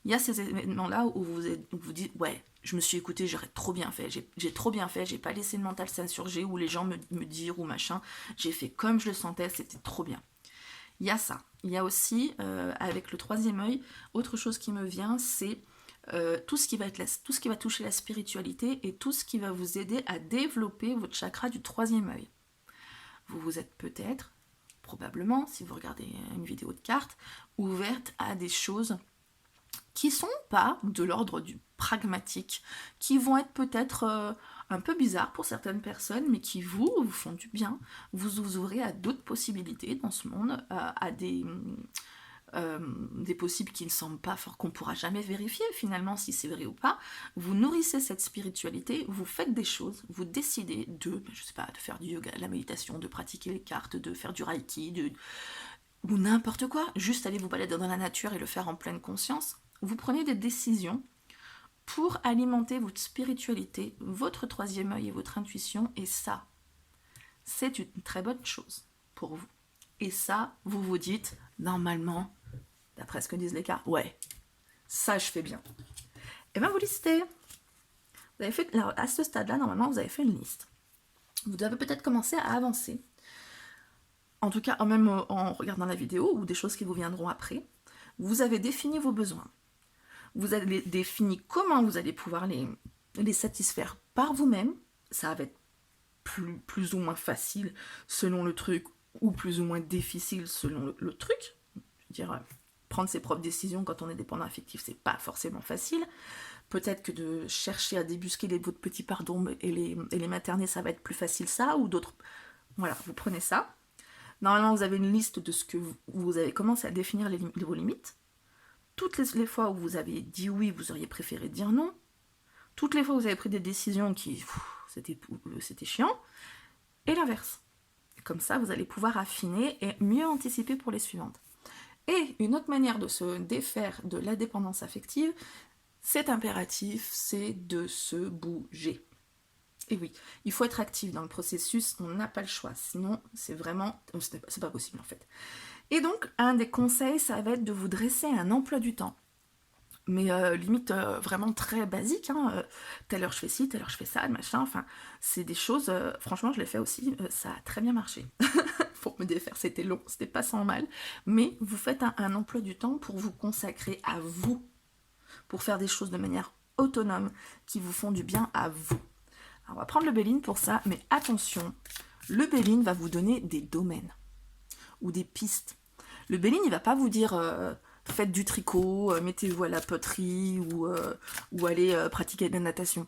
Il y a ces événements-là où vous dites, ouais, je me suis écoutée, j'ai trop bien fait, j'ai trop bien fait, j'ai pas laissé le mental s'insurger ou les gens me dire ou machin, j'ai fait comme je le sentais, c'était trop bien. Il y a ça. Il y a aussi, avec le troisième œil, autre chose qui me vient, c'est tout ce qui va toucher la spiritualité et tout ce qui va vous aider à développer votre chakra du troisième œil. Vous vous êtes peut-être, probablement, si vous regardez une vidéo de cartes, ouverte à des choses qui sont pas de l'ordre du pragmatique, qui vont être peut-être un peu bizarres pour certaines personnes, mais qui vous font du bien. Vous ouvrez à d'autres possibilités dans ce monde, à des possibles qui ne semblent pas forts, qu'on ne pourra jamais vérifier finalement si c'est vrai ou pas. Vous nourrissez cette spiritualité, vous faites des choses, vous décidez je sais pas, de faire du yoga, de la méditation, de pratiquer les cartes, de faire du reiki, ou n'importe quoi, juste aller vous balader dans la nature et le faire en pleine conscience. Vous prenez des décisions pour alimenter votre spiritualité, votre troisième œil et votre intuition, et ça, c'est une très bonne chose pour vous. Et ça, vous vous dites, normalement, d'après ce que disent les cartes, ouais, ça je fais bien. Et bien vous listez. Vous avez fait, alors, à ce stade-là, normalement, vous avez fait une liste. Vous devez peut-être commencer à avancer. En tout cas, même en regardant la vidéo, ou des choses qui vous viendront après. Vous avez défini vos besoins. Vous avez défini comment vous allez pouvoir les satisfaire par vous-même. Ça va être plus ou moins facile selon le truc, ou plus ou moins difficile selon le truc. Je veux dire, prendre ses propres décisions quand on est dépendant affectif, c'est pas forcément facile. Peut-être que de chercher à débusquer votre petit part d'ombre et les materner, ça va être plus facile ça, ou d'autres. Voilà, vous prenez ça. Normalement, vous avez une liste de ce que vous avez commencé à définir vos limites. Toutes les fois où vous avez dit oui, vous auriez préféré dire non. Toutes les fois où vous avez pris des décisions qui, c'était chiant. Et l'inverse. Comme ça, vous allez pouvoir affiner et mieux anticiper pour les suivantes. Et une autre manière de se défaire de la dépendance affective, c'est impératif, c'est de se bouger. Et oui, il faut être actif dans le processus, on n'a pas le choix, sinon c'est pas possible en fait. Et donc, un des conseils, ça va être de vous dresser un emploi du temps. Mais limite vraiment très basique, hein, telle heure je fais ci, telle heure je fais ça, machin, enfin, c'est des choses, franchement je l'ai fait aussi, ça a très bien marché. Pour me défaire, c'était long, c'était pas sans mal, mais vous faites un emploi du temps pour vous consacrer à vous, pour faire des choses de manière autonome, qui vous font du bien à vous. Alors, on va prendre le Béline pour ça, mais attention, le Béline va vous donner des domaines, ou des pistes. Le Béline, il va pas vous dire faites du tricot, mettez-vous à la poterie ou allez pratiquer de la natation.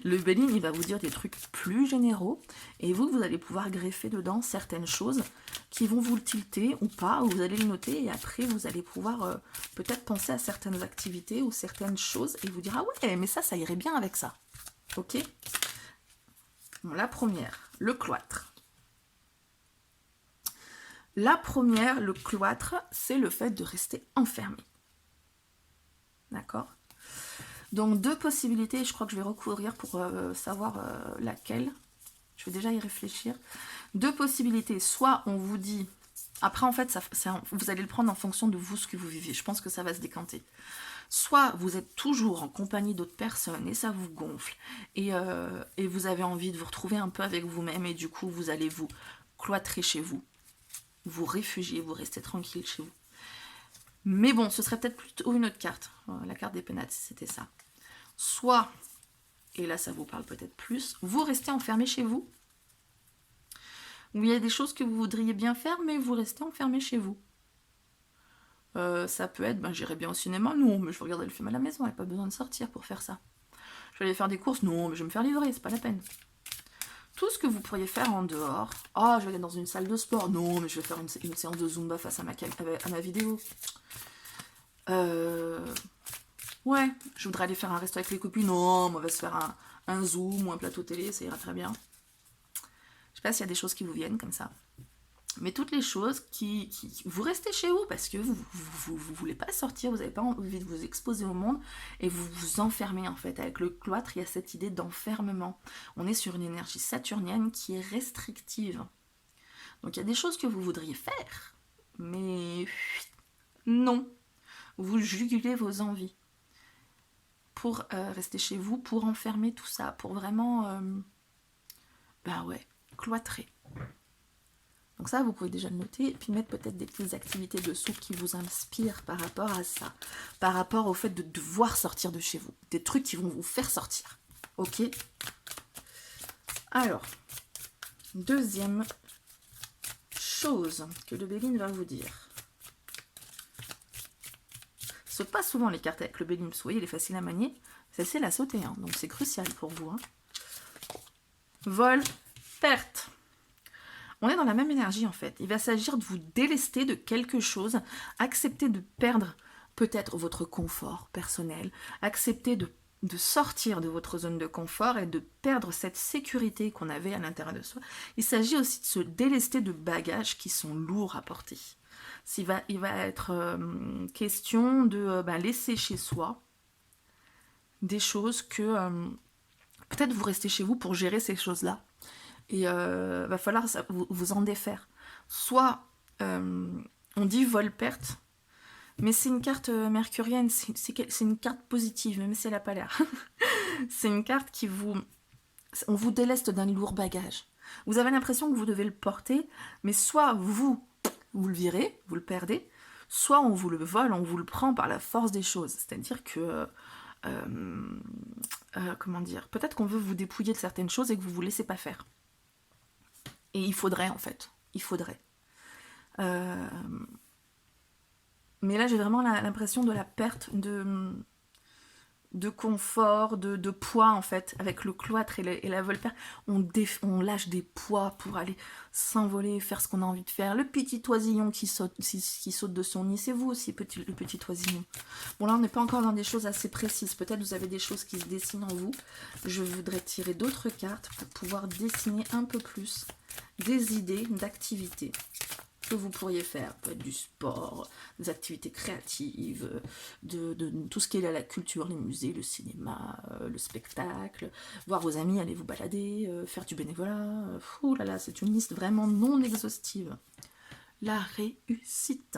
Le Béline, il va vous dire des trucs plus généraux et vous allez pouvoir greffer dedans certaines choses qui vont vous le tilter ou pas, ou vous allez le noter et après vous allez pouvoir peut-être penser à certaines activités ou certaines choses et vous dire ah ouais, mais ça irait bien avec ça. Ok ? Bon, la première, le cloître. La première, le cloître, c'est le fait de rester enfermé. D'accord ? Donc, deux possibilités, je crois que je vais recourir pour savoir laquelle. Je vais déjà y réfléchir. Deux possibilités, soit on vous dit... Après, en fait, vous allez le prendre en fonction de vous, ce que vous vivez. Je pense que ça va se décanter. Soit vous êtes toujours en compagnie d'autres personnes et ça vous gonfle. Et vous avez envie de vous retrouver un peu avec vous-même et du coup, vous allez vous cloîtrer chez vous. Vous réfugier, vous restez tranquille chez vous. Mais bon, ce serait peut-être plutôt une autre carte. La carte des pénates, c'était ça. Soit, et là ça vous parle peut-être plus, vous restez enfermé chez vous. Où il y a des choses que vous voudriez bien faire, mais vous restez enfermé chez vous. Ça peut être, j'irai bien au cinéma, non, mais je vais regarder le film à la maison, il n'y a pas besoin de sortir pour faire ça. Je vais aller faire des courses, non, mais je vais me faire livrer, c'est pas la peine. Tout ce que vous pourriez faire en dehors. Je vais aller dans une salle de sport. Non, mais je vais faire une séance de Zumba face à ma vidéo. Ouais, je voudrais aller faire un resto avec les copines. Non, on va se faire un Zoom ou un plateau télé, ça ira très bien. Je sais pas s'il y a des choses qui vous viennent comme ça. Mais toutes les choses qui vous restez chez vous parce que vous voulez pas sortir, vous n'avez pas envie de vous exposer au monde et vous vous enfermez en fait. Avec le cloître, il y a cette idée d'enfermement. On est sur une énergie saturnienne qui est restrictive. Donc il y a des choses que vous voudriez faire, mais non. Vous jugulez vos envies pour rester chez vous, pour enfermer tout ça, pour vraiment, bah ouais, cloîtrer. Donc ça, vous pouvez déjà le noter, et puis mettre peut-être des petites activités dessous qui vous inspirent par rapport à ça, par rapport au fait de devoir sortir de chez vous, des trucs qui vont vous faire sortir, ok? Alors, deuxième chose que le Béline va vous dire. Ce pas souvent les cartes avec le Béline, vous voyez, il est facile à manier, c'est la sauter, hein, donc c'est crucial pour vous. Hein. Vol, perte. On est dans la même énergie en fait. Il va s'agir de vous délester de quelque chose, accepter de perdre peut-être votre confort personnel, accepter de sortir de votre zone de confort et de perdre cette sécurité qu'on avait à l'intérieur de soi. Il s'agit aussi de se délester de bagages qui sont lourds à porter. Il va être question de laisser chez soi des choses que peut-être vous restez chez vous pour gérer ces choses-là. Et va falloir vous en défaire. Soit on dit vol-perte, mais c'est une carte mercurienne, c'est une carte positive, même si elle n'a pas l'air. C'est une carte qui on vous déleste d'un lourd bagage. Vous avez l'impression que vous devez le porter, mais soit vous le virez, vous le perdez, soit on vous le vole, on vous le prend par la force des choses. C'est-à-dire que comment dire, peut-être qu'on veut vous dépouiller de certaines choses et que vous vous laissez pas faire. Et il faudrait en fait, il faudrait. Mais là j'ai vraiment l'impression de la perte de confort, de poids en fait, avec le cloître et la volpère, on lâche des poids pour aller s'envoler, faire ce qu'on a envie de faire. Le petit oisillon qui saute de son nid, c'est vous aussi le petit oisillon. Bon là on n'est pas encore dans des choses assez précises, peut-être vous avez des choses qui se dessinent en vous. Je voudrais tirer d'autres cartes pour pouvoir dessiner un peu plus des idées d'activités que vous pourriez faire, peut être du sport, des activités créatives, de tout ce qui est la culture, les musées, le cinéma, le spectacle, voir vos amis, aller vous balader, faire du bénévolat. Ouh là là, c'est une liste vraiment non exhaustive. La réussite.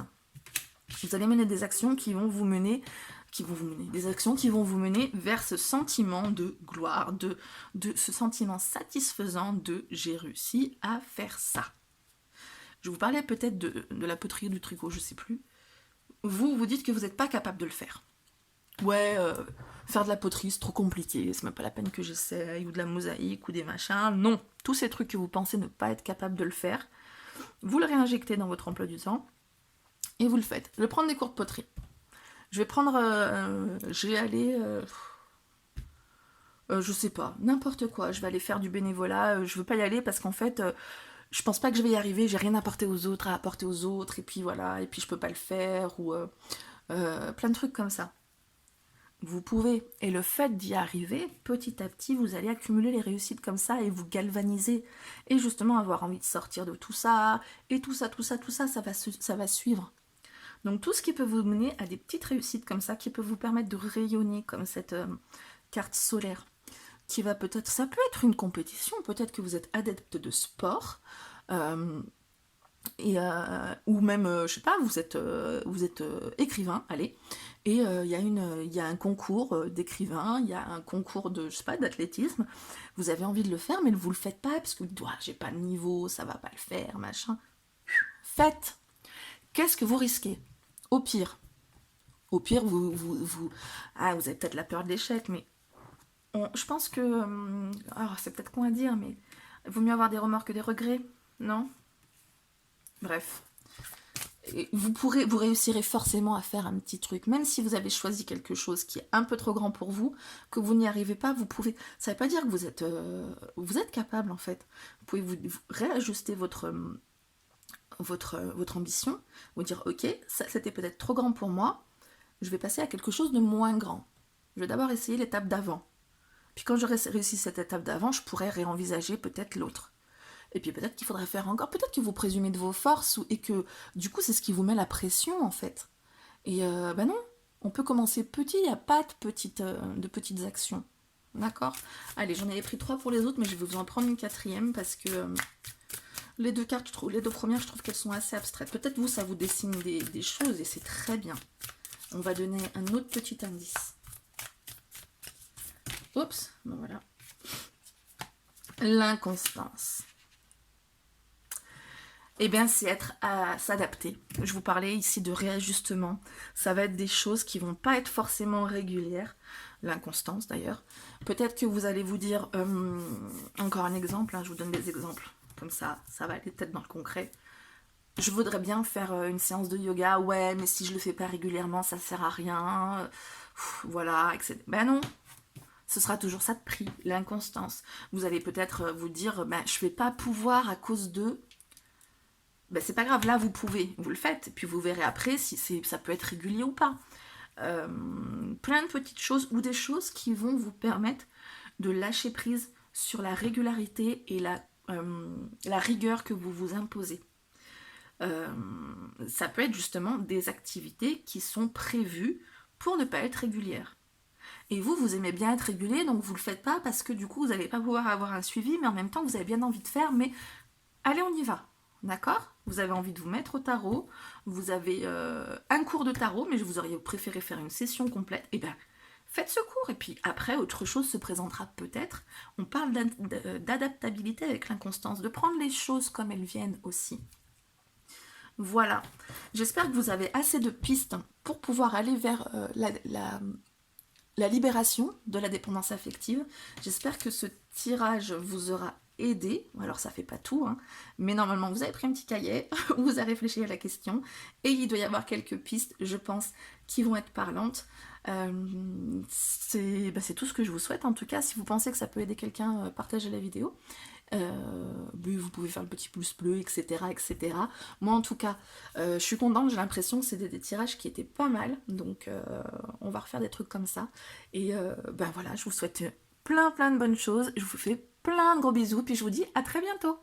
Vous allez mener des actions qui vont vous mener, des actions qui vont vous mener vers ce sentiment de gloire, de ce sentiment satisfaisant de j'ai réussi à faire ça. Je vous parlais peut-être de la poterie, du tricot, je sais plus. Vous dites que vous n'êtes pas capable de le faire. Ouais, faire de la poterie, c'est trop compliqué, c'est même pas la peine que j'essaye, ou de la mosaïque, ou des machins. Non, tous ces trucs que vous pensez ne pas être capable de le faire, vous le réinjectez dans votre emploi du temps, et vous le faites. Je vais prendre des cours de poterie. Je vais aller... je sais pas, n'importe quoi. Je vais aller faire du bénévolat, je veux pas y aller parce qu'en fait... je pense pas que je vais y arriver, j'ai rien à apporter aux autres, et puis voilà, et puis je peux pas le faire, ou plein de trucs comme ça. Vous pouvez, et le fait d'y arriver, petit à petit, vous allez accumuler les réussites comme ça, et vous galvaniser, et justement avoir envie de sortir de tout ça, et tout ça, ça va suivre. Donc tout ce qui peut vous mener à des petites réussites comme ça, qui peut vous permettre de rayonner comme cette carte solaire, qui va peut-être, ça peut être une compétition, peut-être que vous êtes adepte de sport, ou même, je sais pas, vous êtes écrivain, allez, et il y a un concours d'écrivain, il y a un concours de, je sais pas, d'athlétisme, vous avez envie de le faire, mais vous le faites pas, parce que vous dites, j'ai pas de niveau, ça va pas le faire, machin. Faites. Qu'est-ce que vous risquez? Au pire, vous avez peut-être la peur de l'échec, mais je pense que... c'est peut-être con à dire, mais il vaut mieux avoir des remords que des regrets, non? Bref. Et vous réussirez forcément à faire un petit truc. Même si vous avez choisi quelque chose qui est un peu trop grand pour vous, que vous n'y arrivez pas, vous pouvez... Ça ne veut pas dire que vous êtes capable, en fait. Vous pouvez vous réajuster votre ambition, vous dire, ok, c'était peut-être trop grand pour moi, je vais passer à quelque chose de moins grand. Je vais d'abord essayer l'étape d'avant. Puis quand j'aurai réussi cette étape d'avant, je pourrais réenvisager peut-être l'autre. Et puis peut-être qu'il faudrait faire encore, peut-être que vous présumez de vos forces, et que du coup c'est ce qui vous met la pression en fait. Et non, on peut commencer petit, il n'y a pas de petites actions. D'accord? Allez, j'en avais pris 3 pour les autres, mais je vais vous en prendre une 4e parce que Les deux cartes, les deux premières, je trouve qu'elles sont assez abstraites. Peut-être vous, ça vous dessine des choses et c'est très bien. On va donner un autre petit indice. Oups, bon voilà. L'inconstance. Eh bien, c'est être à s'adapter. Je vous parlais ici de réajustement. Ça va être des choses qui vont pas être forcément régulières. L'inconstance, d'ailleurs. Peut-être que vous allez vous dire... encore un exemple, hein, je vous donne des exemples. Comme ça va aller peut-être dans le concret. Je voudrais bien faire une séance de yoga. Ouais, mais si je le fais pas régulièrement, ça sert à rien. Voilà, etc. Ben non, ce sera toujours ça de prix, l'inconstance. Vous allez peut-être vous dire, ben, je vais pas pouvoir à cause de... Ben, c'est pas grave, là vous pouvez, vous le faites, et puis vous verrez après si ça peut être régulier ou pas. Plein de petites choses, ou des choses qui vont vous permettre de lâcher prise sur la régularité et la rigueur que vous vous imposez. Ça peut être justement des activités qui sont prévues pour ne pas être régulières. Et vous aimez bien être régulier, donc vous le faites pas parce que du coup, vous n'allez pas pouvoir avoir un suivi, mais en même temps, vous avez bien envie de faire, mais allez, on y va. D'accord? Vous avez envie de vous mettre au tarot, vous avez un cours de tarot, mais vous auriez préféré faire une session complète, et bien, faites ce cours, et puis après, autre chose se présentera peut-être. On parle d'adaptabilité avec l'inconstance, de prendre les choses comme elles viennent aussi. Voilà, j'espère que vous avez assez de pistes pour pouvoir aller vers la libération de la dépendance affective. J'espère que ce tirage vous aura aidé. Alors ça fait pas tout, hein, mais normalement vous avez pris un petit cahier, vous avez réfléchi à la question, et il doit y avoir quelques pistes, je pense, qui vont être parlantes. C'est tout ce que je vous souhaite en tout cas. Si vous pensez que ça peut aider quelqu'un, partagez la vidéo. Vous pouvez faire le petit pouce bleu, etc., etc. Moi en tout cas, je suis contente, j'ai l'impression que c'était des tirages qui étaient pas mal, donc on va refaire des trucs comme ça. Et voilà, je vous souhaite plein de bonnes choses, je vous fais plein de gros bisous, puis je vous dis à très bientôt.